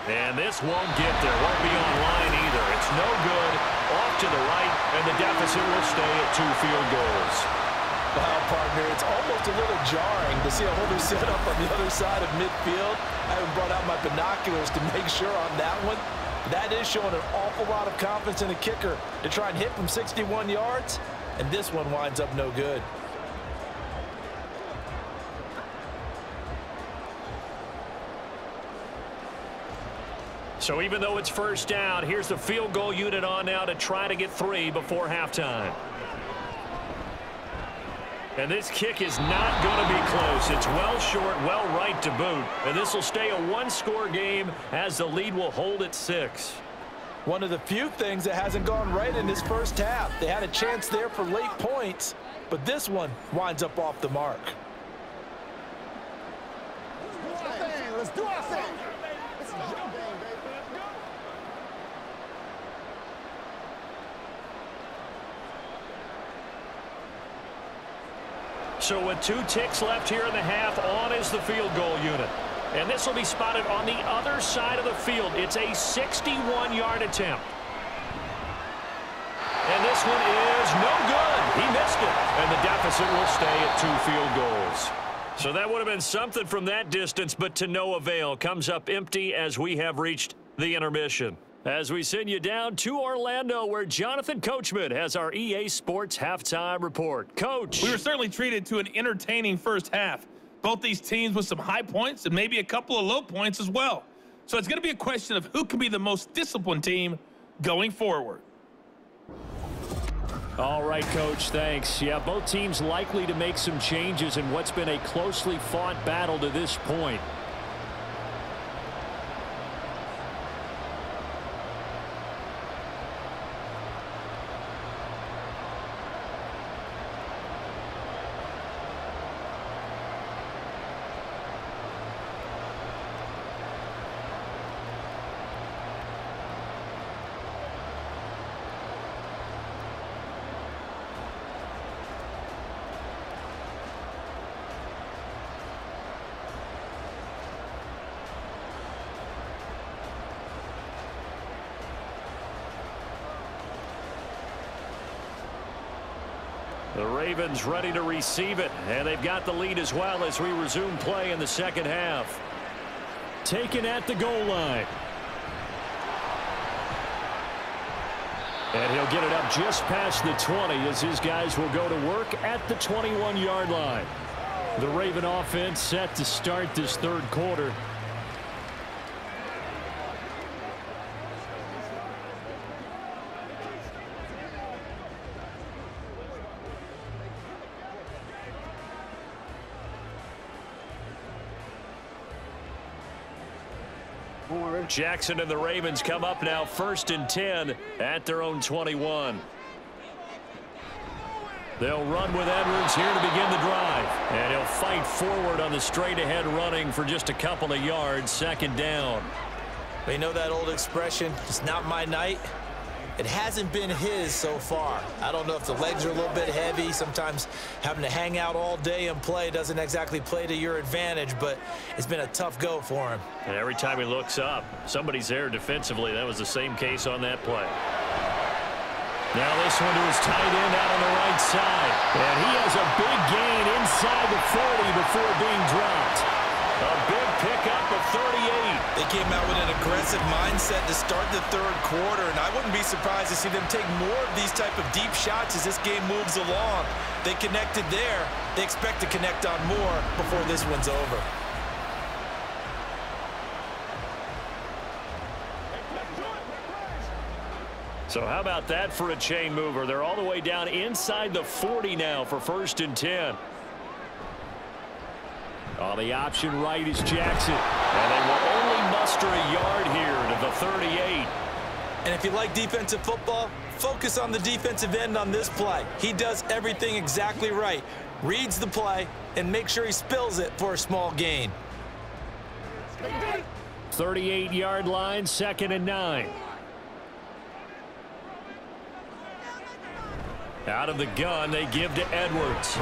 B: And this won't get there. Won't be on line either. It's no good. Off to the right, and the deficit will stay at 2 field goals.
C: Wow, partner, it's almost a little jarring to see a holder set up on the other side of midfield. I haven't brought out my binoculars to make sure on that one. That is showing an awful lot of confidence in the kicker to try and hit from 61 yards, and this one winds up no good.
B: So even though it's first down, here's the field goal unit on now to try to get 3 before halftime. And this kick is not going to be close. It's well short, well right to boot. And this will stay a one-score game as the lead will hold at 6.
C: One of the few things that hasn't gone right in this first half. They had a chance there for late points, but this one winds up off the mark.
F: Let's do our thing.
B: So with 2 ticks left here in the half, on is the field goal unit. And this will be spotted on the other side of the field. It's a 61-yard attempt. And this one is no good. He missed it. And the deficit will stay at 2 field goals. So that would have been something from that distance, but to no avail. Comes up empty as we have reached the intermission. As we send you down to Orlando, where Jonathan Coachman has our EA Sports halftime report. Coach.
G: We were certainly treated to an entertaining first half. Both these teams with some high points and maybe a couple of low points as well. So it's going to be a question of who can be the most disciplined team going forward.
B: All right, Coach, thanks. Yeah, both teams likely to make some changes in what's been a closely fought battle to this point. The Ravens ready to receive it, and they've got the lead as well as we resume play in the second half. Taken at the goal line. And he'll get it up just past the 20 as his guys will go to work at the 21-yard line. The Raven offense set to start this third quarter. Jackson and the Ravens come up now 1st and 10 at their own 21. They'll run with Edwards here to begin the drive. And he'll fight forward on the straight-ahead running for just a couple of yards. 2nd down.
C: We know that old expression, it's not my night. It hasn't been his so far. I don't know if the legs are a little bit heavy. Sometimes having to hang out all day and play doesn't exactly play to your advantage, but it's been a tough go for him.
B: And every time he looks up, somebody's there defensively. That was the same case on that play. Now this one to his tight end out on the right side. And he has a big gain inside the 40 before being dropped. A big pickup of 38.
C: They came out with an aggressive mindset to start the third quarter, and I wouldn't be surprised to see them take more of these type of deep shots as this game moves along. They connected there. They expect to connect on more before this one's over.
B: So how about that for a chain mover? They're all the way down inside the 40 now for 1st and 10. On the option right is Jackson. And they will only muster a yard here to the 38.
C: And if you like defensive football, focus on the defensive end on this play. He does everything exactly right. Reads the play and make sure he spills it for a small gain.
B: 38-yard line, 2nd and 9. Out of the gun, they give to Edwards.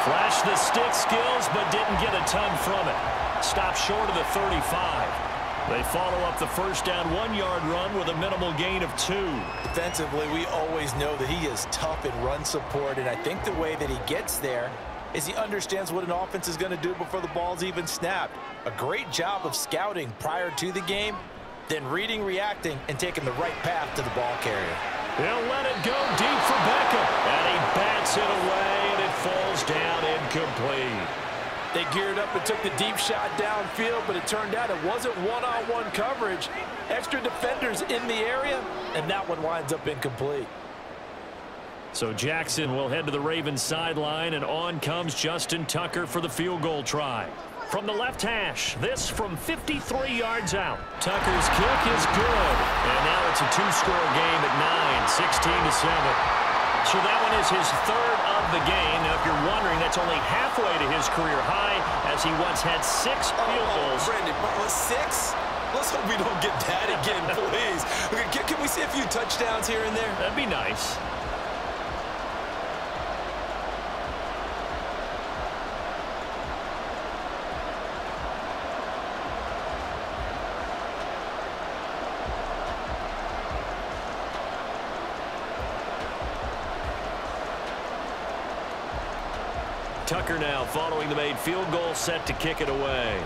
B: Flashed the stick skills, but didn't get a ton from it. Stopped short of the 35. They follow up the 1st down 1-yard run with a minimal gain of 2.
C: Defensively, we always know that he is tough in run support, and I think the way that he gets there is he understands what an offense is going to do before the ball's even snapped. A great job of scouting prior to the game, then reading, reacting, and taking the right path to the ball carrier.
B: He'll let it go deep for Beckham. And he bats it away, and it falls down incomplete.
C: They geared up and took the deep shot downfield, but it turned out it wasn't one-on-one coverage. Extra defenders in the area, and that one winds up incomplete.
B: So Jackson will head to the Ravens sideline, and on comes Justin Tucker for the field goal try. From the left hash, this from 53 yards out. Tucker's kick is good. And now it's a 2-score game at 9, 16-7. So that one is his 3rd of the game. Now, if you're wondering, that's only halfway to his career high, as he once had 6 field goals.
C: Brandon, 6? Let's hope we don't get that again, please. Can we see a few touchdowns here and there?
B: That'd be nice. Tucker now following the made field goal, set to kick it away.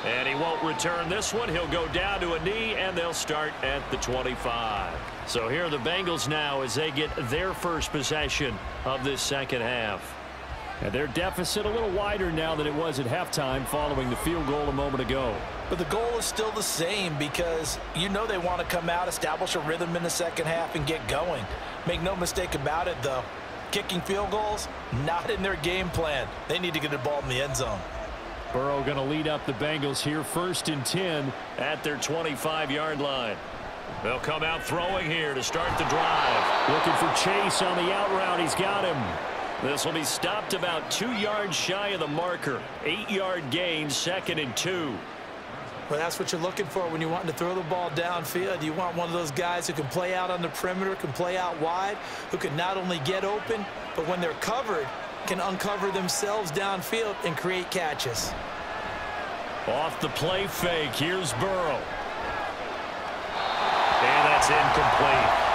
B: And he won't return this one. He'll go down to a knee, and they'll start at the 25. So here are the Bengals now as they get their first possession of this second half. And their deficit a little wider now than it was at halftime following the field goal a moment ago.
C: But the goal is still the same because you know they want to come out, establish a rhythm in the second half, and get going. Make no mistake about it, though. Kicking field goals, not in their game plan. They need to get the ball in the end zone.
B: Burrow going to lead up the Bengals here 1st and 10 at their 25-yard line. They'll come out throwing here to start the drive. Looking for Chase on the out route. He's got him. This will be stopped about 2 yards shy of the marker. 8-yard gain, 2nd and 2.
C: Well, that's what you're looking for when you're wanting to throw the ball downfield. You want one of those guys who can play out on the perimeter, can play out wide, who can not only get open, but when they're covered, can uncover themselves downfield and create catches.
B: Off the play fake, here's Burrow. And that's incomplete.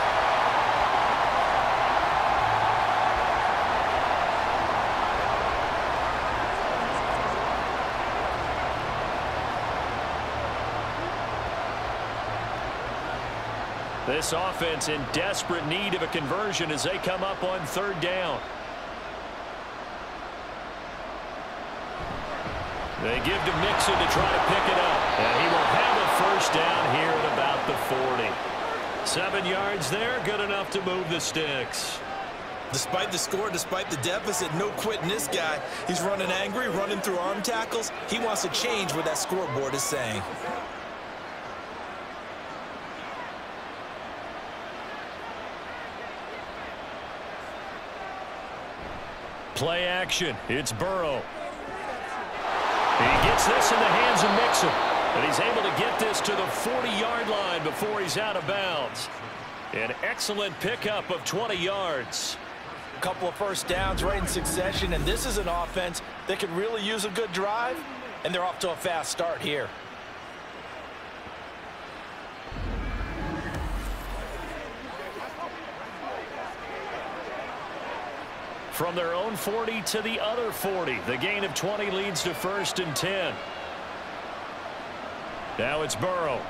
B: This offense in desperate need of a conversion as they come up on 3rd down. They give to Mixon to try to pick it up. And he will have a 1st down here at about the 40. 7 yards there, good enough to move the sticks.
C: Despite the score, despite the deficit, no quitting this guy. He's running angry, running through arm tackles. He wants to change what that scoreboard is saying.
B: Play action. It's Burrow. He gets this in the hands of Mixon. And he's able to get this to the 40-yard line before he's out of bounds. An excellent pickup of 20 yards.
C: A couple of 1st downs right in succession, and this is an offense that could really use a good drive, and they're off to a fast start here.
B: From their own 40 to the other 40. The gain of 20 leads to 1st and 10. Now it's Burrow.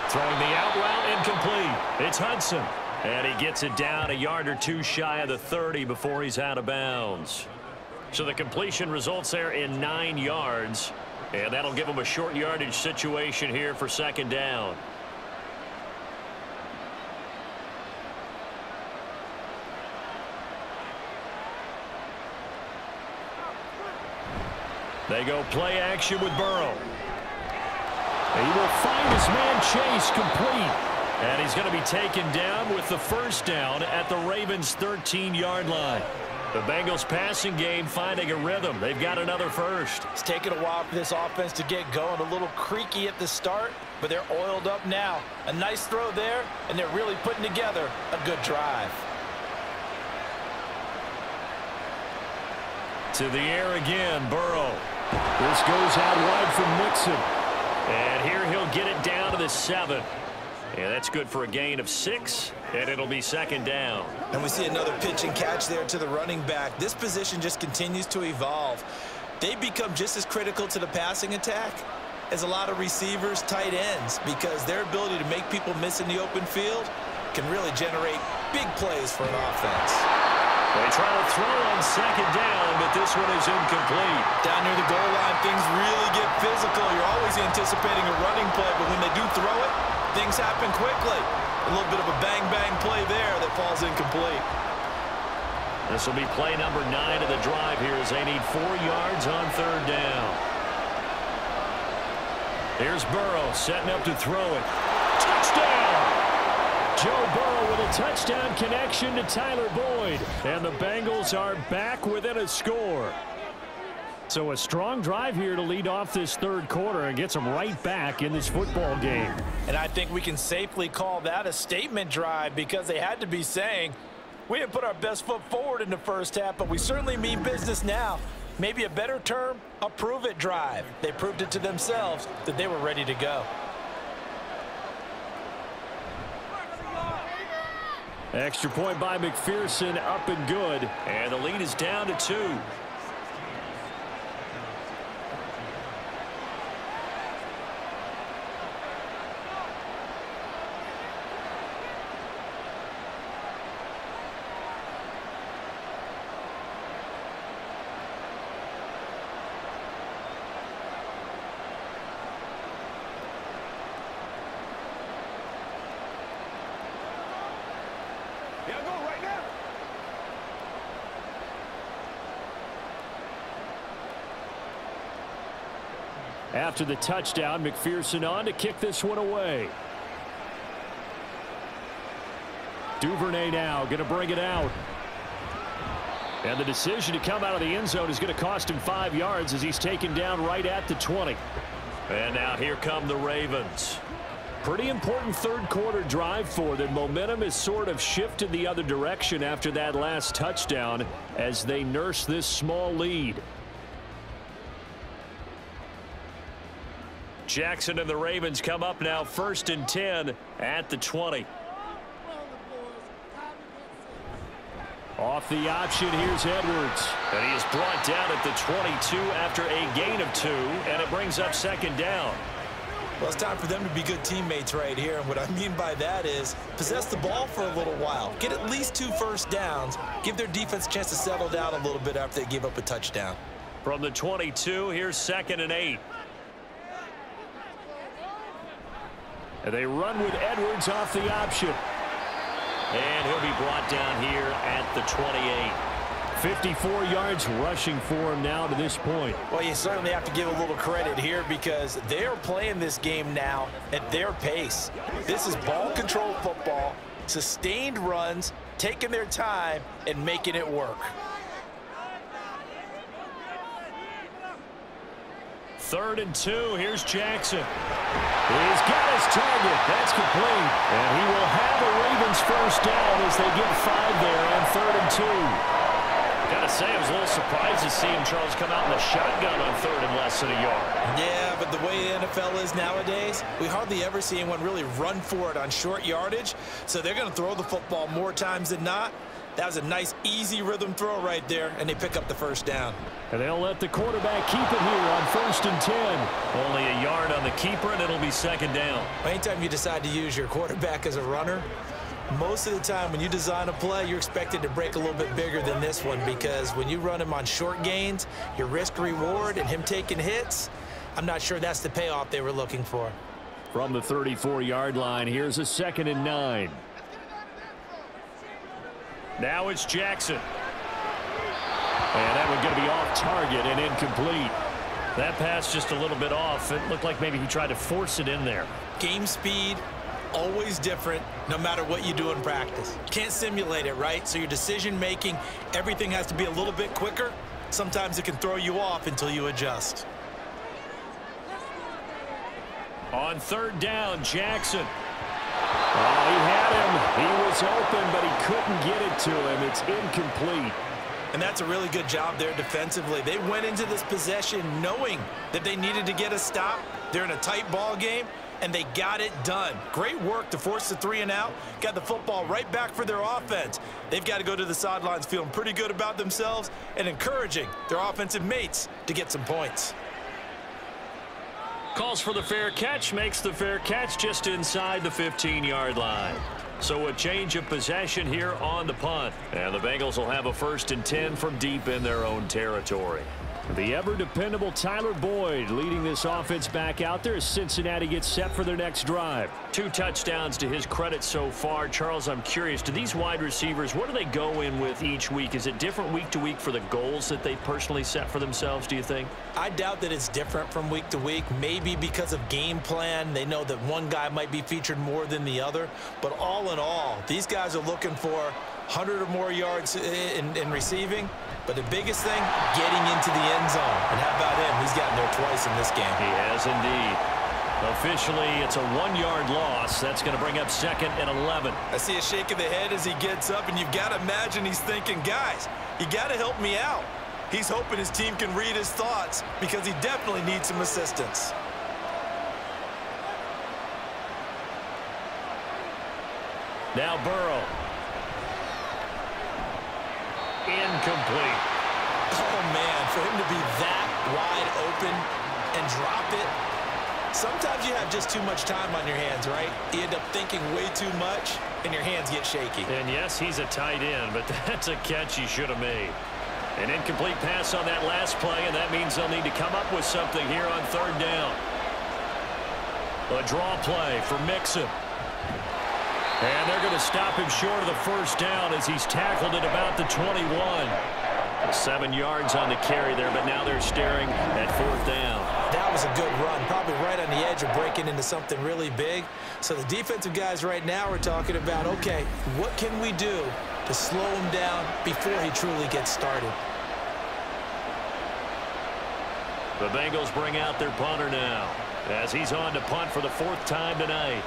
B: Throwing the out route incomplete. It's Hudson. And he gets it down a yard or 2 shy of the 30 before he's out of bounds. So the completion results there in 9 yards. And that'll give him a short yardage situation here for 2nd down. They go play action with Burrow. He will find his man Chase complete. And he's going to be taken down with the 1st down at the Ravens' 13-yard line. The Bengals passing game finding a rhythm. They've got another 1st.
C: It's taken a while for this offense to get going. A little creaky at the start, but they're oiled up now. A nice throw there, and they're really putting together a good drive.
B: To the air again, Burrow. This goes out wide from Mixon. And here he'll get it down to the 7. Yeah, that's good for a gain of 6, and it'll be 2nd down.
C: And we see another pitch and catch there to the running back. This position just continues to evolve. They become just as critical to the passing attack as a lot of receivers, tight ends, because their ability to make people miss in the open field can really generate big plays for an offense.
B: They try to throw on 2nd down, but this one is incomplete.
C: Down near the goal line, things really get physical. You're always anticipating a running play, but when they do throw it, things happen quickly. A little bit of a bang-bang play there that falls incomplete.
B: This will be play number 9 of the drive here as they need 4 yards on 3rd down. Here's Burrow setting up to throw it. Touchdown! Joe Burrow with a touchdown connection to Tyler Boyd. And the Bengals are back within a score. So a strong drive here to lead off this 3rd quarter and gets them right back in this football game.
C: And I think we can safely call that a statement drive because they had to be saying, we didn't put our best foot forward in the 1st half, but we certainly mean business now. Maybe a better term, a prove-it drive. They proved it to themselves that they were ready to go.
B: Extra point by McPherson, up and good. And the lead is down to 2. After the touchdown, McPherson on to kick this one away. Duvernay now going to bring it out. And the decision to come out of the end zone is going to cost him 5 yards as he's taken down right at the 20. And now here come the Ravens. Pretty important third quarter drive for them. Momentum has sort of shifted the other direction after that last touchdown as they nurse this small lead. Jackson and the Ravens come up now 1st and 10 at the 20. Off the option, here's Edwards. And he is brought down at the 22 after a gain of 2, and it brings up 2nd down.
C: Well, it's time for them to be good teammates right here. And what I mean by that is possess the ball for a little while. Get at least 2 first downs. Give their defense a chance to settle down a little bit after they give up a touchdown.
B: From the 22, here's 2nd and 8. And they run with Edwards off the option. And he'll be brought down here at the 28. 54 yards rushing for him now to this point.
C: Well, you certainly have to give a little credit here because they're playing this game now at their pace. This is ball control football, sustained runs, taking their time and making it work.
B: 3rd and 2. Here's Jackson. He's got his target. That's complete. And he will have the Ravens first down as they get 5 there on 3rd and 2. Gotta say, I was a little surprised to see him, Charles, come out in the shotgun on 3rd and less than a yard.
C: Yeah, but the way the NFL is nowadays, we hardly ever see anyone really run for it on short yardage. So they're going to throw the football more times than not. That was a nice, easy rhythm throw right there, and they pick up the first down.
B: And they'll let the quarterback keep it here on 1st and 10. Only a yard on the keeper, and it'll be 2nd down.
C: Anytime you decide to use your quarterback as a runner, most of the time when you design a play, you're expected to break a little bit bigger than this one because when you run him on short gains, your risk-reward and him taking hits, I'm not sure that's the payoff they were looking for.
B: From the 34-yard line, here's a 2nd and 9. Now it's Jackson. And that one going to be off target and incomplete. That pass just a little bit off. It looked like maybe he tried to force it in there.
C: Game speed, always different no matter what you do in practice. Can't simulate it, right? So your decision making, everything has to be a little bit quicker. Sometimes it can throw you off until you adjust.
B: On 3rd down, Jackson. Oh, he had him. He was open, but he couldn't get it to him. It's incomplete.
C: And that's a really good job there defensively. They went into this possession knowing that they needed to get a stop. They're in a tight ball game, and they got it done. Great work to force the 3 and out. Got the football right back for their offense. They've got to go to the sidelines feeling pretty good about themselves and encouraging their offensive mates to get some points.
B: Calls for the fair catch, makes the fair catch just inside the 15-yard line. So a change of possession here on the punt. And the Bengals will have a 1st and 10 from deep in their own territory. The ever-dependable Tyler Boyd leading this offense back out there as Cincinnati gets set for their next drive. 2 touchdowns to his credit so far. Charles, I'm curious, do these wide receivers, what do they go in with each week? Is it different week to week for the goals that they personally set for themselves, do you think?
C: I doubt that it's different from week to week. Maybe because of game plan, they know that one guy might be featured more than the other. But all in all, these guys are looking for 100 or more yards in receiving. But the biggest thing, getting into the end zone. And how about him? He's gotten there twice in this game.
B: He has indeed. Officially, it's a 1-yard loss. That's going to bring up 2nd and 11.
C: I see a shake of the head as he gets up, and you've got to imagine he's thinking, guys, you got to help me out. He's hoping his team can read his thoughts because he definitely needs some assistance.
B: Now Burrow. Incomplete.
C: Oh, man, for him to be that wide open and drop it. Sometimes you have just too much time on your hands, right? You end up thinking way too much, and your hands get shaky.
B: And, yes, he's a tight end, but that's a catch he should have made. An incomplete pass on that last play, and that means they'll need to come up with something here on 3rd down. A draw play for Mixon. And they're going to stop him short of the 1st down as he's tackled at about the 21. 7 yards on the carry there, but now they're staring at 4th down.
C: That that was a good run, probably right on the edge of breaking into something really big. So the defensive guys right now are talking about, okay, what can we do to slow him down before he truly gets started?
B: The Bengals bring out their punter now as he's on to punt for the 4th time tonight.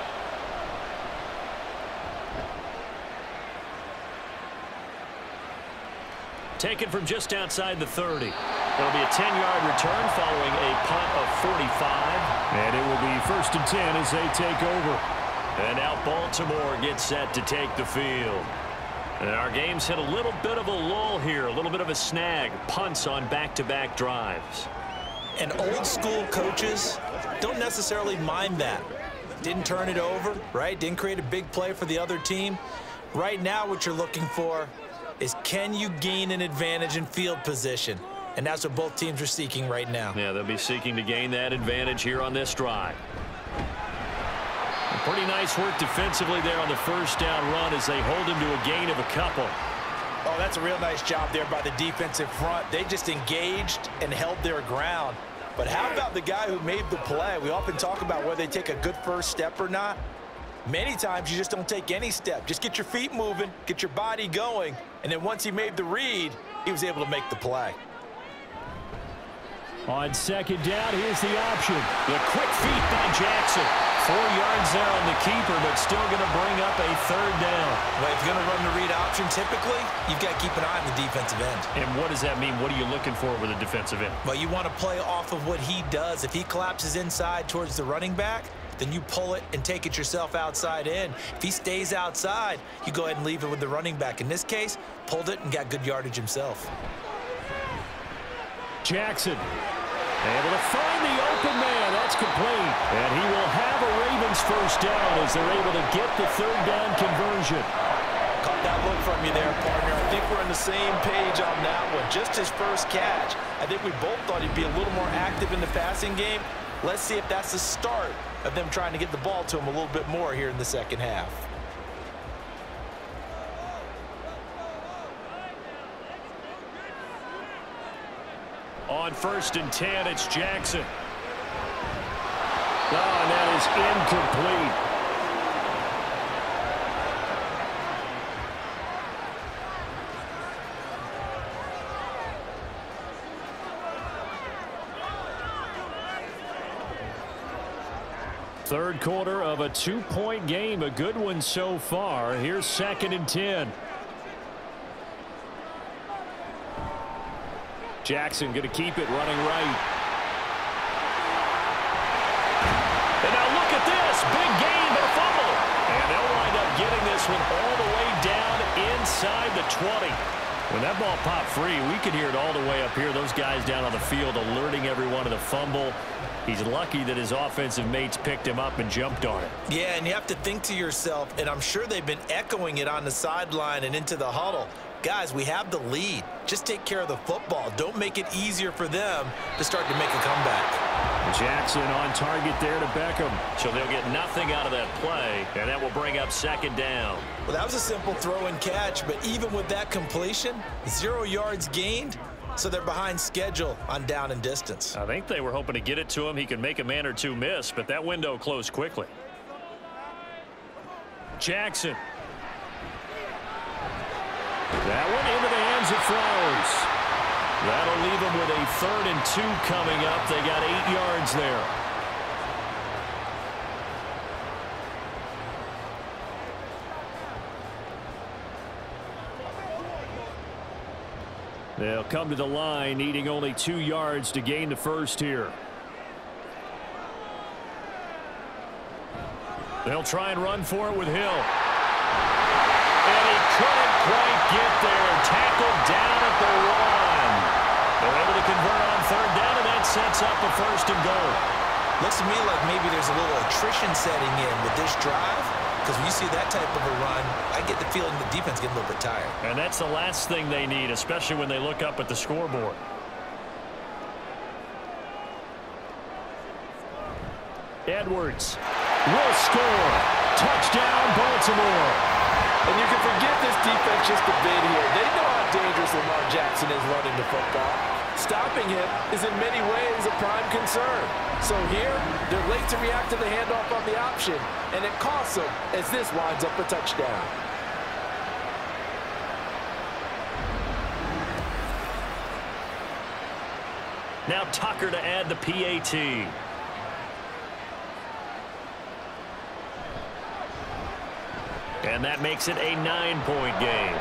B: Taken from just outside the 30. It'll be a 10-yard return following a punt of 45.
D: And it will be 1st and 10 as they take over.
B: And now Baltimore gets set to take the field. And our game's hit a little bit of a lull here, a little bit of a snag. Punts on back-to-back drives.
C: And old school coaches don't necessarily mind that. Didn't turn it over, right? Didn't create a big play for the other team. Right now what you're looking for is, can you gain an advantage in field position? And that's what both teams are seeking right now.
B: Yeah, they'll be seeking to gain that advantage here on this drive. Pretty nice work defensively there on the 1st down run as they hold him to a gain of a couple.
C: Oh, that's a real nice job there by the defensive front. They just engaged and held their ground. But how about the guy who made the play? We often talk about whether they take a good first step or not. Many times you just don't take any step. Just get your feet moving, get your body going, and then once he made the read, he was able to make the play.
D: On 2nd down, here's the option.
B: The quick feet by Jackson. 4 yards there on the keeper, but still going to bring up a 3rd down.
C: Well, if you're going to run the read option, typically, you've got to keep an eye on the defensive end.
B: And what does that mean? What are you looking for with a defensive end?
C: Well, you want to play off of what he does. If he collapses inside towards the running back, then you pull it and take it yourself outside in. If he stays outside, you go ahead and leave it with the running back. In this case, pulled it and got good yardage himself.
D: Jackson able to find the open man. That's complete. And he will have a Ravens 1st down as they're able to get the 3rd down conversion.
C: Caught that look from you there, partner. I think we're on the same page on that one. Just his first catch. I think we both thought he'd be a little more active in the passing game. Let's see if that's the start of them trying to get the ball to him a little bit more here in the 2nd half.
B: On 1st and 10, it's Jackson. Oh, and that is incomplete.
D: Third quarter of a 2-point game, a good one so far. Here's 2nd and 10. Jackson going to keep it running right.
B: And now look at this. Big gain, but a fumble. And they'll wind up getting this one all the way down inside the 20. When that ball popped free, we could hear it all the way up here. Those guys down on the field alerting everyone to the fumble. He's lucky that his offensive mates picked him up and jumped on it.
C: Yeah, and you have to think to yourself, and I'm sure they've been echoing it on the sideline and into the huddle. Guys, we have the lead. Just take care of the football. Don't make it easier for them to start to make a comeback.
D: Jackson on target there to Beckham.
B: So they'll get nothing out of that play, and that will bring up 2nd down.
C: Well, that was a simple throw and catch, but even with that completion, 0 yards gained, so they're behind schedule on down and distance.
B: I think they were hoping to get it to him. He could make a man or two miss, but that window closed quickly. Jackson.
D: That one into the hands of Flowers.
B: That'll leave them with a 3rd and 2 coming up. They got 8 yards there.
D: They'll come to the line, needing only 2 yards to gain the 1st here.
B: They'll try and run for it with Hill. And he couldn't quite get there. Tackled down at the 1. They're able to convert on 3rd down, and that sets up a 1st and goal.
C: Looks to me like maybe there's a little attrition setting in with this drive, because when you see that type of a run, I get the feeling the defense getting a little bit tired.
B: And that's the last thing they need, especially when they look up at the scoreboard.
D: Edwards will score. Touchdown, Baltimore.
C: And you can forget this defense just a bit here. They know how dangerous Lamar Jackson is running the football. Stopping him is in many ways a prime concern. So here, they're late to react to the handoff on the option, and it costs them as this winds up a touchdown.
B: Now Tucker to add the PAT. And that makes it a 9-point game.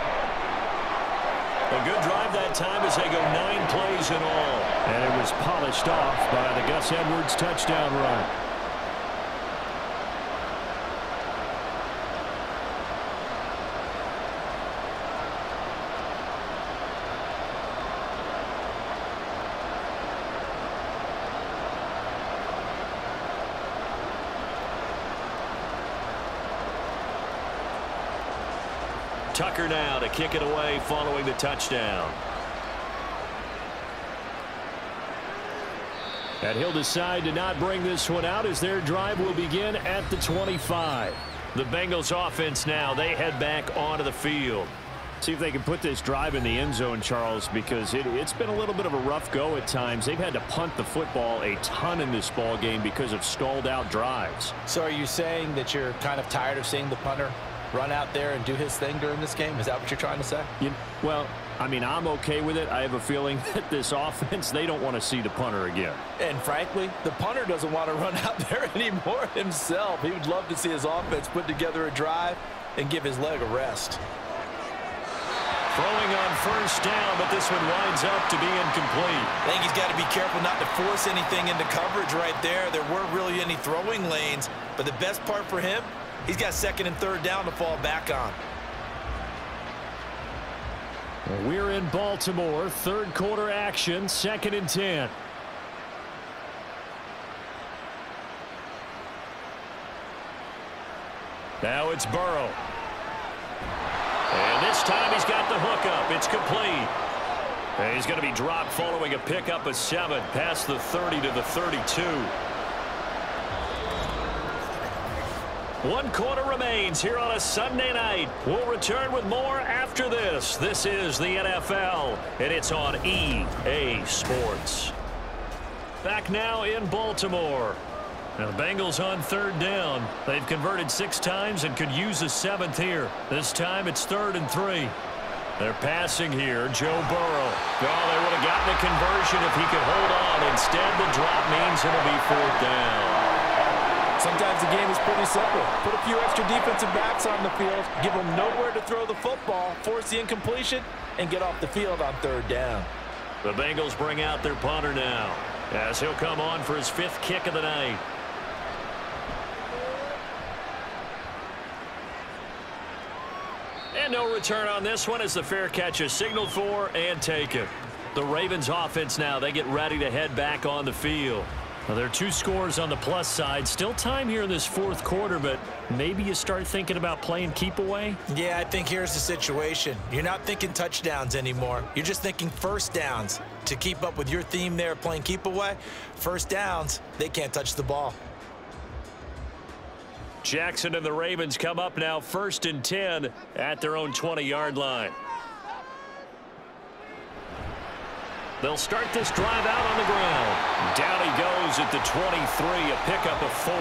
B: A good drive that time as they go 9 plays in all.
D: And it was polished off by the Gus Edwards touchdown run.
B: Tucker now to kick it away following the touchdown.
D: And he'll decide to not bring this one out as their drive will begin at the 25.
B: The Bengals offense now, they head back onto the field.
D: See if they can put this drive in the end zone, Charles, because it's been a little bit of a rough go at times. They've had to punt the football a ton in this ball game because of stalled out drives.
C: So are you saying that you're kind of tired of seeing the punter run out there and do his thing during this game? Is that what you're trying to say?
D: Well, I mean, I'm okay with it. I have a feeling that this offense, they don't want to see the punter again.
C: And frankly, the punter doesn't want to run out there anymore himself. He would love to see his offense put together a drive and give his leg a rest.
B: Throwing on first down, but this one winds up to be incomplete.
C: I think he's got to be careful not to force anything into coverage right there. There weren't really any throwing lanes, but the best part for him, he's got 2nd and 3rd down to fall back on.
D: We're in Baltimore, 3rd quarter action, 2nd and 10.
B: Now it's Burrow. And this time he's got the hook up. It's complete. And he's going to be dropped following a pickup of 7 past the 30 to the 32. 1 quarter remains here on a Sunday night. We'll return with more after this. This is the NFL, and it's on EA Sports. Back now in Baltimore. Now the Bengals on 3rd down. They've converted 6 times and could use a 7th here. This time it's 3rd and 3. They're passing here. Joe Burrow. Oh, they would have gotten a conversion if he could hold on. Instead, the drop means it'll be 4th down.
C: Sometimes the game is pretty simple. Put a few extra defensive backs on the field, give them nowhere to throw the football, force the incompletion, and get off the field on 3rd down.
B: The Bengals bring out their punter now, as he'll come on for his 5th kick of the night. And no return on this one as the fair catch is signaled for and taken. The Ravens offense now, they get ready to head back on the field. Now, there are 2 scores on the plus side. Still time here in this 4th quarter, but maybe you start thinking about playing keep away?
C: Yeah, I think here's the situation. You're not thinking touchdowns anymore. You're just thinking 1st downs. To keep up with your theme there playing keep away, 1st downs, they can't touch the ball.
B: Jackson and the Ravens come up now 1st and 10 at their own 20-yard line. They'll start this drive out on the ground. Down he goes at the 23, a pickup of 4.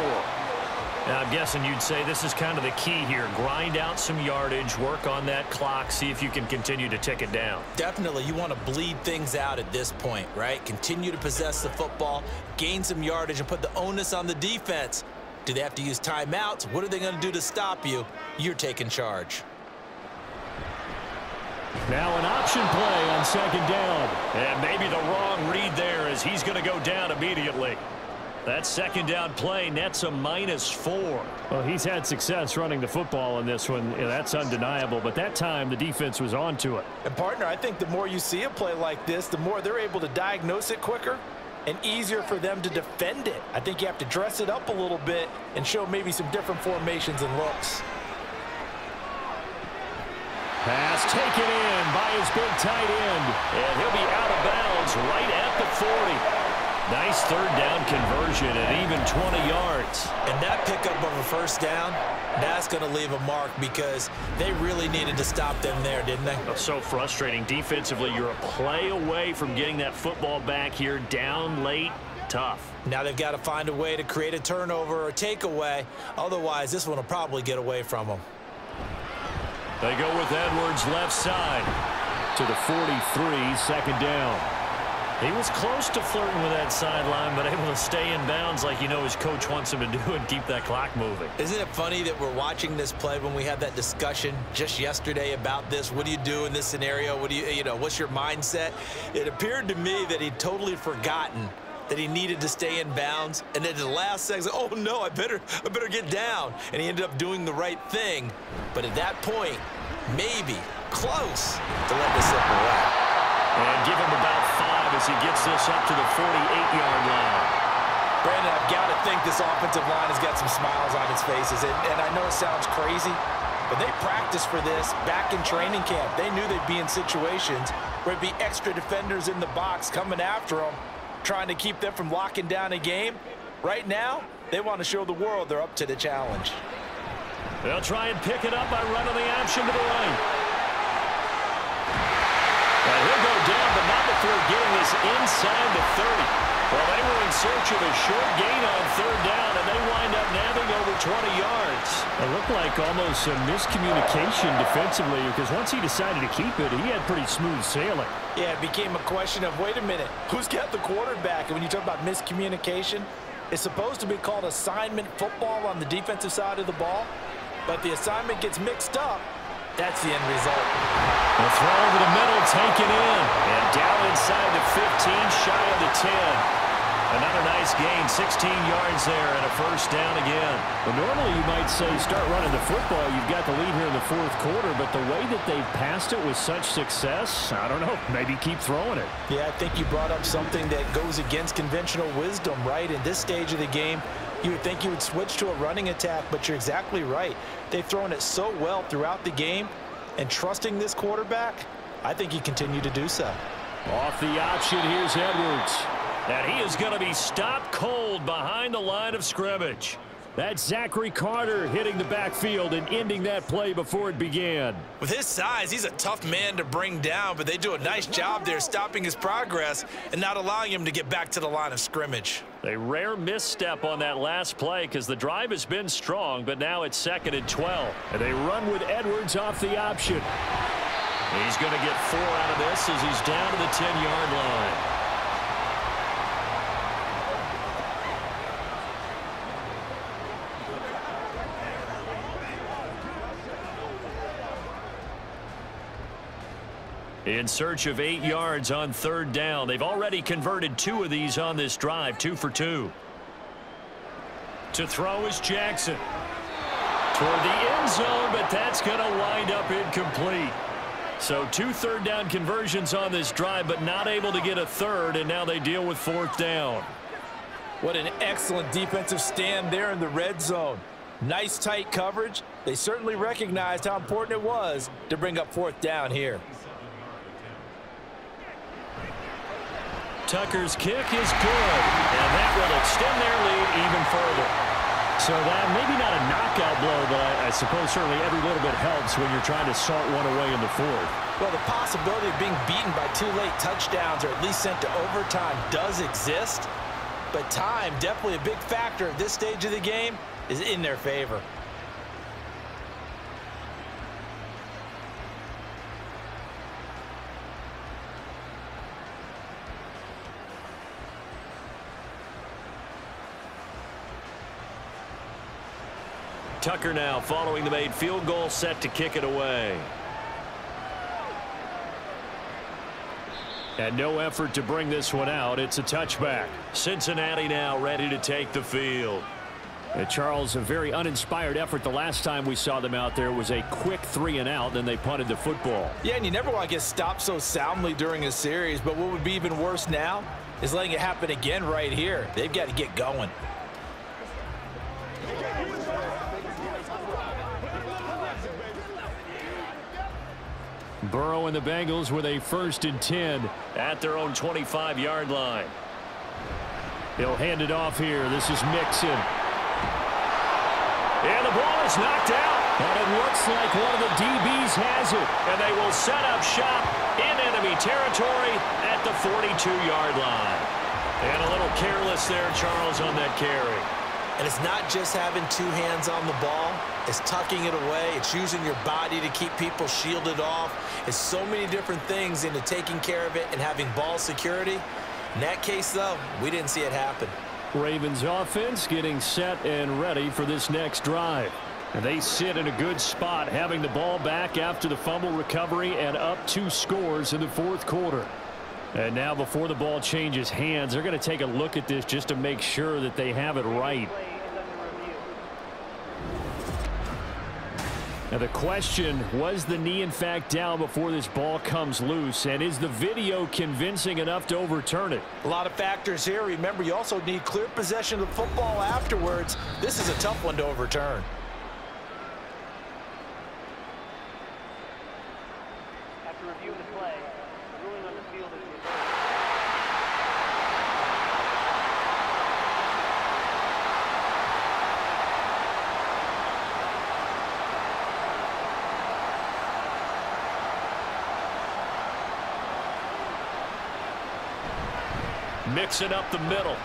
B: Now, I'm guessing you'd say this is kind of the key here. Grind out some yardage, work on that clock, see if you can continue to tick it down.
C: Definitely, you want to bleed things out at this point, right? Continue to possess the football, gain some yardage, and put the onus on the defense. Do they have to use timeouts? What are they going to do to stop you? You're taking charge.
D: Now an option play on 2nd down.
B: And maybe the wrong read there as he's going to go down immediately. That 2nd down play nets a -4.
D: Well, he's had success running the football in this one. That's undeniable. But that time, the defense was on to it.
C: And, partner, I think the more you see a play like this, the more they're able to diagnose it quicker and easier for them to defend it. I think you have to dress it up a little bit and show maybe some different formations and looks.
D: Pass taken in by his big tight end.
B: And he'll be out of bounds right at the 40. Nice 3rd down conversion at even 20 yards.
C: And that pickup of a 1st down, That's going to leave a mark because they really needed to stop them there, didn't they?
B: That's so frustrating. Defensively, you're a play away from getting that football back here. Down late, tough.
C: Now they've got to find a way to create a turnover or takeaway. Otherwise, this one will probably get away from them.
B: They go with Edwards left side to the 43, second down. He was close to flirting with that sideline, but able to stay in bounds like his coach wants him to do and keep that clock moving.
C: Isn't it funny that we're watching this play when we had that discussion just yesterday about this? What do you do in this scenario? What do what's your mindset? It appeared to me that he'd totally forgotten that he needed to stay in bounds, and then at the last second, oh no, I better get down. And he ended up doing the right thing. But at that point, maybe close to let this slip away.
B: And give him about 5 as he gets this up to the 48-yard line.
C: Brandon, I've got to think this offensive line has got some smiles on its faces. And I know it sounds crazy, but they practiced for this back in training camp. They knew they'd be in situations where it'd be extra defenders in the box coming after them, trying to keep them from locking down a game. Right now, they want to show the world they're up to the challenge.
B: They'll try and pick it up by running the option to the right. He'll go down, but not before getting this inside the 30. Well, they were in search of a short gain on third down, and they wind up nabbing over 20 yards.
D: It looked like almost a miscommunication defensively because once he decided to keep it, he had pretty smooth sailing.
C: Yeah, it became a question of, wait a minute, who's got the quarterback? And when you talk about miscommunication, it's supposed to be called assignment football on the defensive side of the ball, but the assignment gets mixed up. That's the end result.
B: The throw over the middle, taken in. And down inside the 15, shy of the 10. Another nice gain, 16 yards there, and a first down again.
D: Well, normally you might say start running the football. You've got the lead here in the fourth quarter, but the way that they've passed it with such success, I don't know, maybe keep throwing it.
C: Yeah, I think you brought up something that goes against conventional wisdom, right? In this stage of the game, you would think you would switch to a running attack, but you're exactly right. They've thrown it so well throughout the game, and trusting this quarterback, I think you continue to do so.
B: Off the option, here's Edwards. And he is going to be stopped cold behind the line of scrimmage.
D: That's Zachary Carter hitting the backfield and ending that play before it began.
C: With his size, he's a tough man to bring down, but they do a nice job there stopping his progress and not allowing him to get back to the line of scrimmage.
B: A rare misstep on that last play because the drive has been strong, but now it's 2nd and 12.
D: And they run with Edwards off the option.
B: He's going to get 4 out of this as he's down to the 10-yard line. In search of 8 yards on third down. They've already converted 2 of these on this drive, 2 for 2. To throw is Jackson. Toward the end zone, but that's going to wind up incomplete. So 2 third down conversions on this drive, but not able to get a third, and now they deal with 4th down.
C: What an excellent defensive stand there in the red zone. Nice tight coverage. They certainly recognized how important it was to bring up 4th down here.
B: Tucker's kick is good, and that will extend their lead even further.
D: So that maybe not a knockout blow, but I suppose certainly every little bit helps when you're trying to salt one away in the fourth.
C: Well, the possibility of being beaten by 2 late touchdowns or at least sent to overtime does exist, but time, definitely a big factor at this stage of the game, is in their favor.
B: Tucker now following the made field goal, set to kick it away.
D: And no effort to bring this one out. It's a touchback.
B: Cincinnati now ready to take the field.
D: And Charles, a very uninspired effort. The last time we saw them out there was a quick 3 and out, then they punted the football.
C: Yeah, and you never want to get stopped so soundly during a series, but what would be even worse now is letting it happen again right here. They've got to get going.
D: Burrow and the Bengals with a 1st and 10
B: at their own 25-yard line.
D: He'll hand it off here. This is Mixon.
B: And the ball is knocked out. And it looks like one of the DBs has it. And they will set up shop in enemy territory at the 42-yard line. And a little careless there, Charles, on that carry.
C: And it's not just having two hands on the ball. It's tucking it away. It's using your body to keep people shielded off. It's so many different things into taking care of it and having ball security. In that case, though, we didn't see it happen.
B: Ravens offense getting set and ready for this next drive. And they sit in a good spot, having the ball back after the fumble recovery and up 2 scores in the fourth quarter. And now before the ball changes hands, they're going to take a look at this just to make sure that they have it right. Now the question, was the knee in fact down before this ball comes loose? And is the video convincing enough to overturn it?
C: A lot of factors here. Remember, you also need clear possession of the football afterwards. This is a tough one to overturn.
E: After reviewing the play, the ruling on the field is reversed.
B: Mixing up the middle.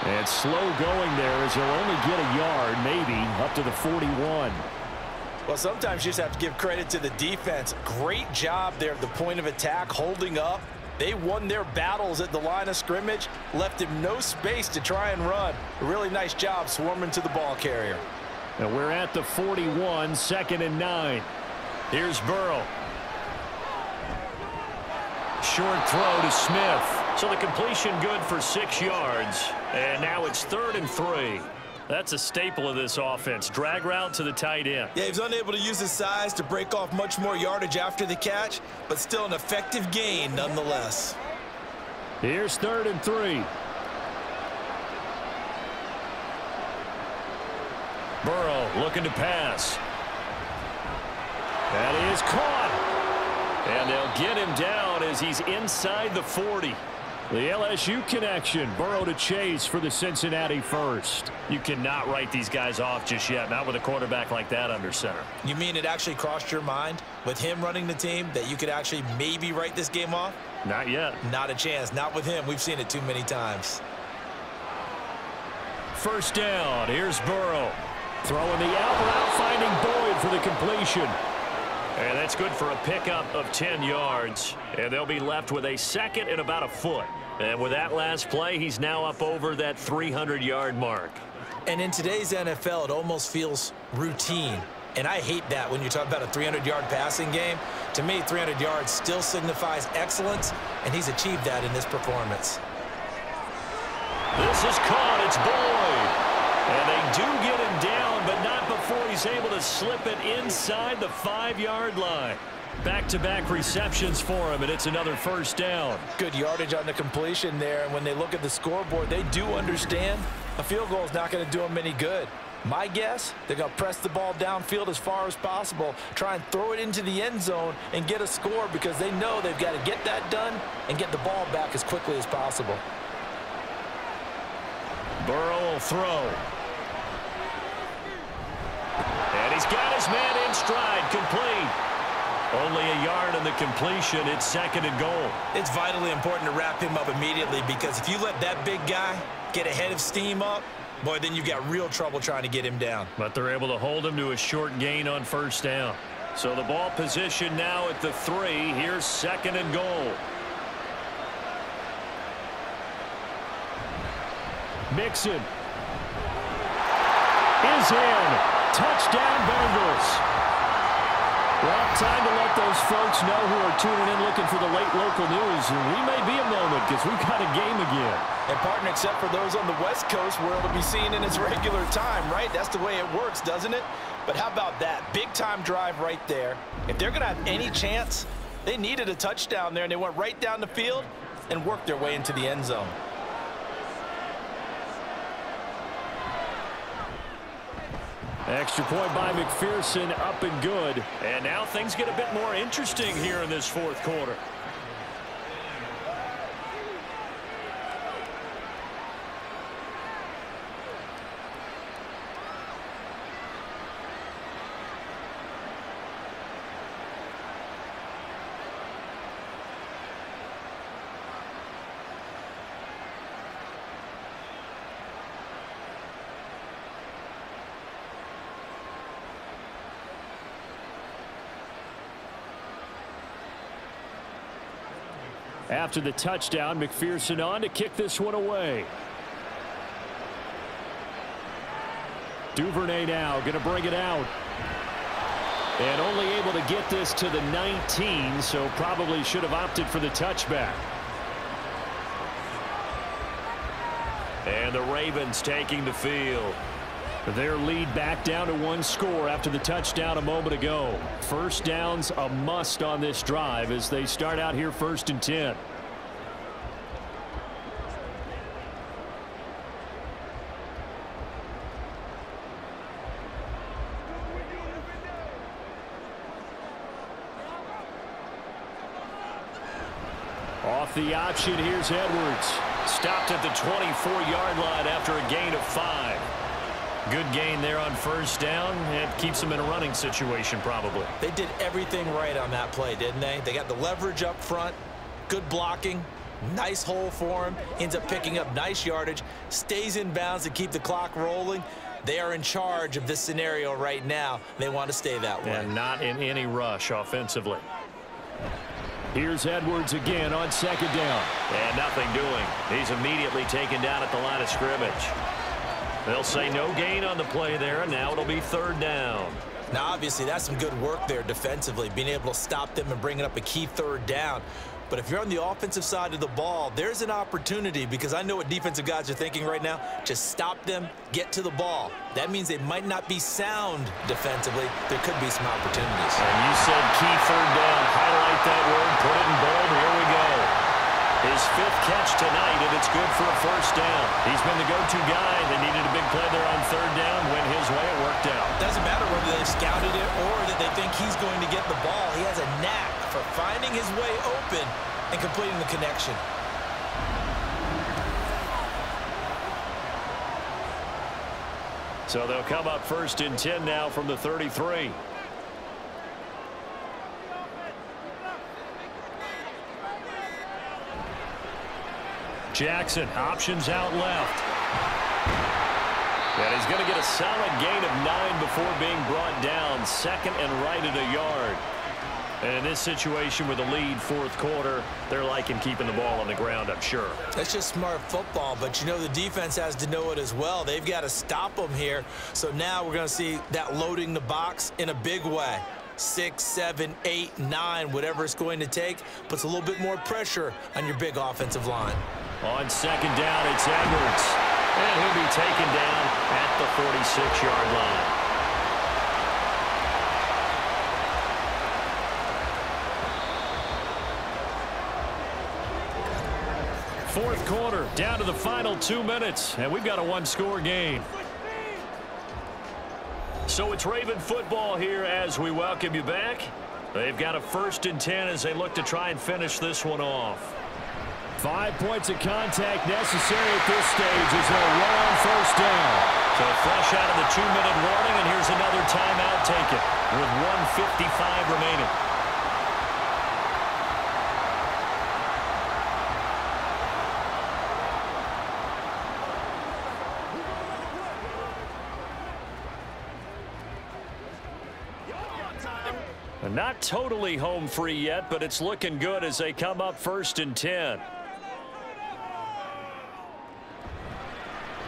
B: And slow going there as he'll only get a yard, maybe, up to the 41.
C: Well, sometimes you just have to give credit to the defense. Great job there at the point of attack, holding up. They won their battles at the line of scrimmage, left him no space to try and run. A really nice job swarming to the ball carrier.
B: And we're at the 41, 2nd and 9. Here's Burrow. Short throw to Smith. So the completion good for 6 yards. And now it's 3rd and 3. That's a staple of this offense. Drag route to the tight end.
C: Yeah, he was unable to use his size to break off much more yardage after the catch, but still an effective gain nonetheless.
B: Here's 3rd and 3. Burrow looking to pass. That is caught. And they'll get him down as he's inside the 40. The LSU connection. Burrow to Chase for the Cincinnati first. You cannot write these guys off just yet, not with a quarterback like that under center.
C: You mean it actually crossed your mind with him running the team that you could actually maybe write this game off?
B: Not yet.
C: Not a chance. Not with him. We've seen it too many times.
B: First down. Here's Burrow. Throwing the out route, finding Boyd for the completion. And that's good for a pickup of 10 yards. And they'll be left with a 2nd and about a foot. And with that last play, he's now up over that 300-yard mark.
C: And in today's NFL, it almost feels routine. And I hate that when you talk about a 300-yard passing game. To me, 300 yards still signifies excellence, and he's achieved that in this performance.
B: This is caught. It's Boyd. And they do get him down, but not before he's able to slip it inside the 5-yard line. Back-to-back receptions for him, and it's another first down.
C: Good yardage on the completion there, and when they look at the scoreboard, they do understand a field goal is not going to do them any good. My guess, they're going to press the ball downfield as far as possible, try and throw it into the end zone and get a score because they know they've got to get that done and get the ball back as quickly as possible.
B: Burrow will throw. And he's got his man in stride, complete. Only a yard on the completion. It's 2nd and goal.
C: It's vitally important to wrap him up immediately because if you let that big guy get a head of steam up, boy, then you've got real trouble trying to get him down.
B: But they're able to hold him to a short gain on first down. So the ball position now at the 3. Here's 2nd and goal. Mixon is in. Touchdown, Bengals. Well, time to let those folks know who are tuning in looking for the late local news. We may be a moment because we've got a game again.
C: And, partner, except for those on the West Coast where it'll be seen in its regular time, right? That's the way it works, doesn't it? But how about that? Big-time drive right there. If they're going to have any chance, they needed a touchdown there, and they went right down the field and worked their way into the end zone.
B: Extra point by McPherson, up and good. And now things get a bit more interesting here in this fourth quarter. After the touchdown, McPherson on to kick this one away. Duvernay now going to bring it out. And only able to get this to the 19, so probably should have opted for the touchback. And the Ravens taking the field. Their lead back down to 1 score after the touchdown a moment ago. First down's a must on this drive as they start out here 1st and 10. Off the option, here's Edwards. Stopped at the 24-yard line after a gain of 5. Good gain there on first down. It keeps them in a running situation probably.
C: They did everything right on that play, didn't they? They got the leverage up front, good blocking, nice hole for him, ends up picking up nice yardage, stays in bounds to keep the clock rolling. They are in charge of this scenario right now. They want to stay that way.
B: And not in any rush offensively. Here's Edwards again on 2nd down.
D: And nothing doing. He's immediately taken down at the line of scrimmage. They'll say no gain on the play there, and now it'll be 3rd down.
C: Now, obviously, that's some good work there defensively, being able to stop them and bringing up a key 3rd down. But if you're on the offensive side of the ball, there's an opportunity, because I know what defensive guys are thinking right now. Just stop them, get to the ball. That means they might not be sound defensively. There could be some opportunities.
D: And you said key 3rd down. Highlight that word, put it in bold. Here we go. His 5th catch tonight, and it's good for a 1st down. He's been the go-to guy. They needed a big play there on 3rd down. Went his way, it worked out.
C: Doesn't matter whether they've scouted it or that they think he's going to get the ball. He has a knack for finding his way open and completing the connection.
B: So they'll come up 1st and 10 now from the 33. Jackson, options out left. And he's going to get a solid gain of 9 before being brought down. 2nd and right at a yard. And in this situation with a lead 4th quarter, they're liking keeping the ball on the ground, I'm sure.
C: That's just smart football, but you know the defense has to know it as well. They've got to stop them here. So now we're going to see that loading the box in a big way. 6, 7, 8, 9, whatever it's going to take, puts a little bit more pressure on your big offensive line.
B: On 2nd down, it's Edwards. And he'll be taken down at the 46-yard line. Fourth quarter, down to the final 2 minutes, and we've got a 1-score game. So it's Raven football here as we welcome you back. They've got a 1st and 10 as they look to try and finish this one off. 5 points of contact necessary at this stage as they'll run on 1st down. So fresh out of the 2-minute warning, and here's another timeout taken with 1:55 remaining. Not totally home free yet, but it's looking good as they come up 1st and 10.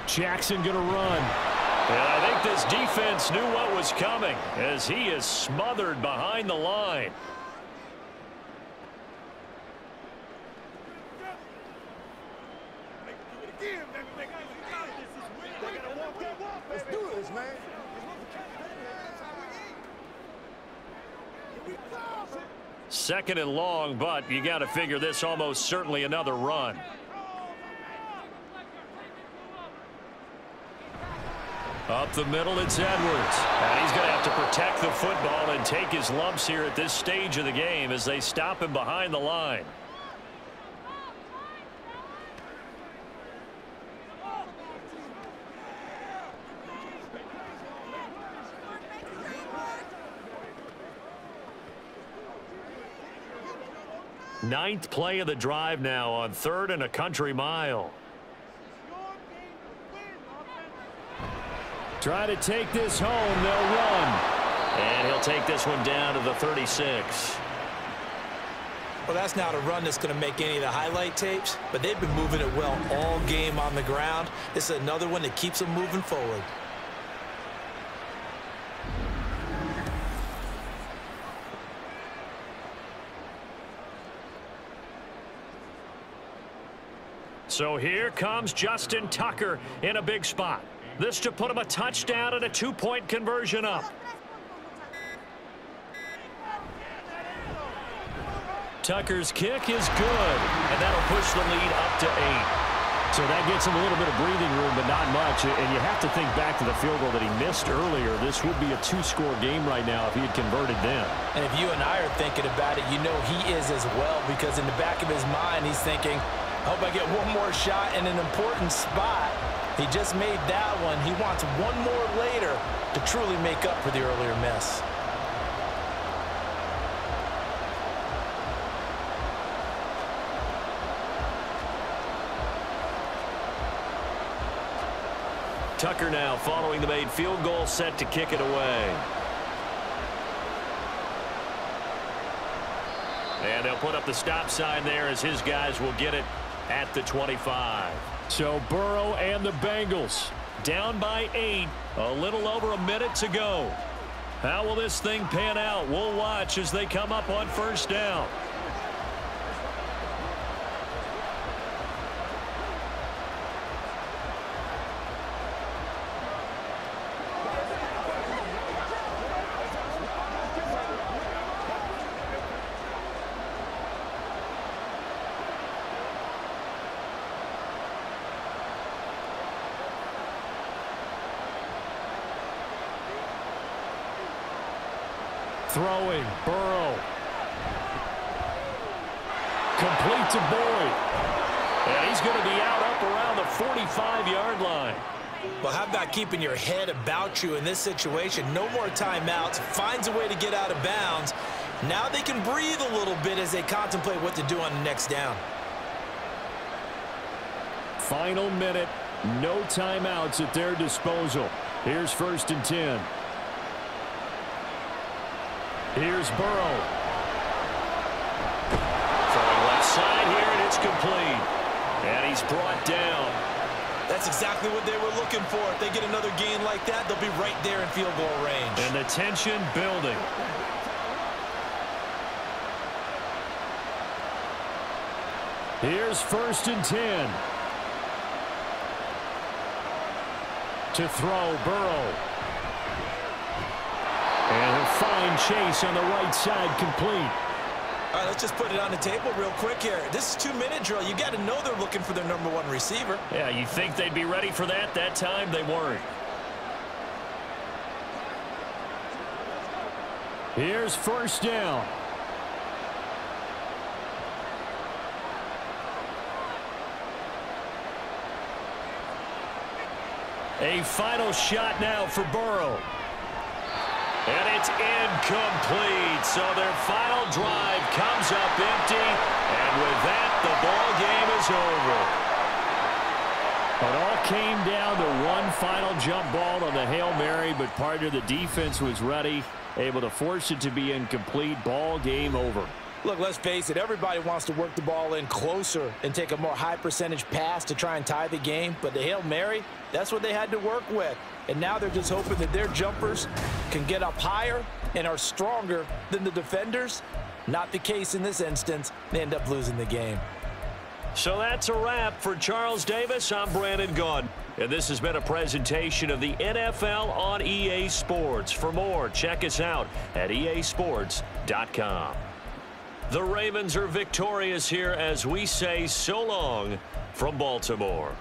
B: Jackson going to run. And I think this defense knew what was coming as he is smothered behind the line.
F: Let's do this, man.
B: 2nd and long, but you got to figure this almost certainly another run. Up the middle, it's Edwards. And he's going to have to protect the football and take his lumps here at this stage of the game as they stop him behind the line. Ninth play of the drive now on 3rd and a country mile. Try to take this home. They'll run. And he'll take this one down to the 36.
C: Well, that's not a run that's going to make any of the highlight tapes, but they've been moving it well all game on the ground. This is another one that keeps them moving forward.
B: So here comes Justin Tucker in a big spot. This to put him a touchdown and a 2-point conversion up. Tucker's kick is good, and that'll push the lead up to 8.
D: So that gets him a little bit of breathing room, but not much. And you have to think back to the field goal that he missed earlier. This would be a 2-score game right now if he had converted then.
C: And if you and I are thinking about it, you know he is as well, because in the back of his mind, he's thinking, I hope I get one more shot in an important spot. He just made that one. He wants one more later to truly make up for the earlier miss.
B: Tucker now following the made field goal, set to kick it away. And they'll put up the stop sign there as his guys will get it at the 25.
D: So Burrow and the Bengals
B: down by 8, a little over a minute to go. How will this thing pan out? We'll watch as they come up on first down.
D: Throwing, Burrow. Complete to Boyd.
B: And he's going to be out up around the 45-yard line.
C: Well, how about keeping your head about you in this situation? No more timeouts. Finds a way to get out of bounds. Now they can breathe a little bit as they contemplate what to do on the next down.
D: Final minute. No timeouts at their disposal. Here's 1st and 10. Here's Burrow.
B: Throwing left side here, and it's complete. And he's brought down.
C: That's exactly what they were looking for. If they get another gain like that, they'll be right there in field goal range.
B: And the tension building.
D: Here's 1st and 10. To throw, Burrow. And a fine chase on the right side, complete.
C: All right, let's just put it on the table real quick here. This is 2-minute drill. You got to know they're looking for their #1 receiver.
B: Yeah, you think they'd be ready for that? That time they weren't.
D: Here's 1st down.
B: A final shot now for Burrow. And it's incomplete. So their final drive comes up empty. And with that, the ball game is over.
D: It all came down to one final jump ball on the Hail Mary, but part of the defense was ready, able to force it to be incomplete. Ball game over.
C: Look, let's face it, everybody wants to work the ball in closer and take a more high percentage pass to try and tie the game. But the Hail Mary, that's what they had to work with. And now they're just hoping that their jumpers can get up higher and are stronger than the defenders. Not the case in this instance. They end up losing the game.
B: So that's a wrap for Charles Davis. I'm Brandon Gaudin. And this has been a presentation of the NFL on EA Sports. For more, check us out at easports.com. The Ravens are victorious here as we say so long from Baltimore.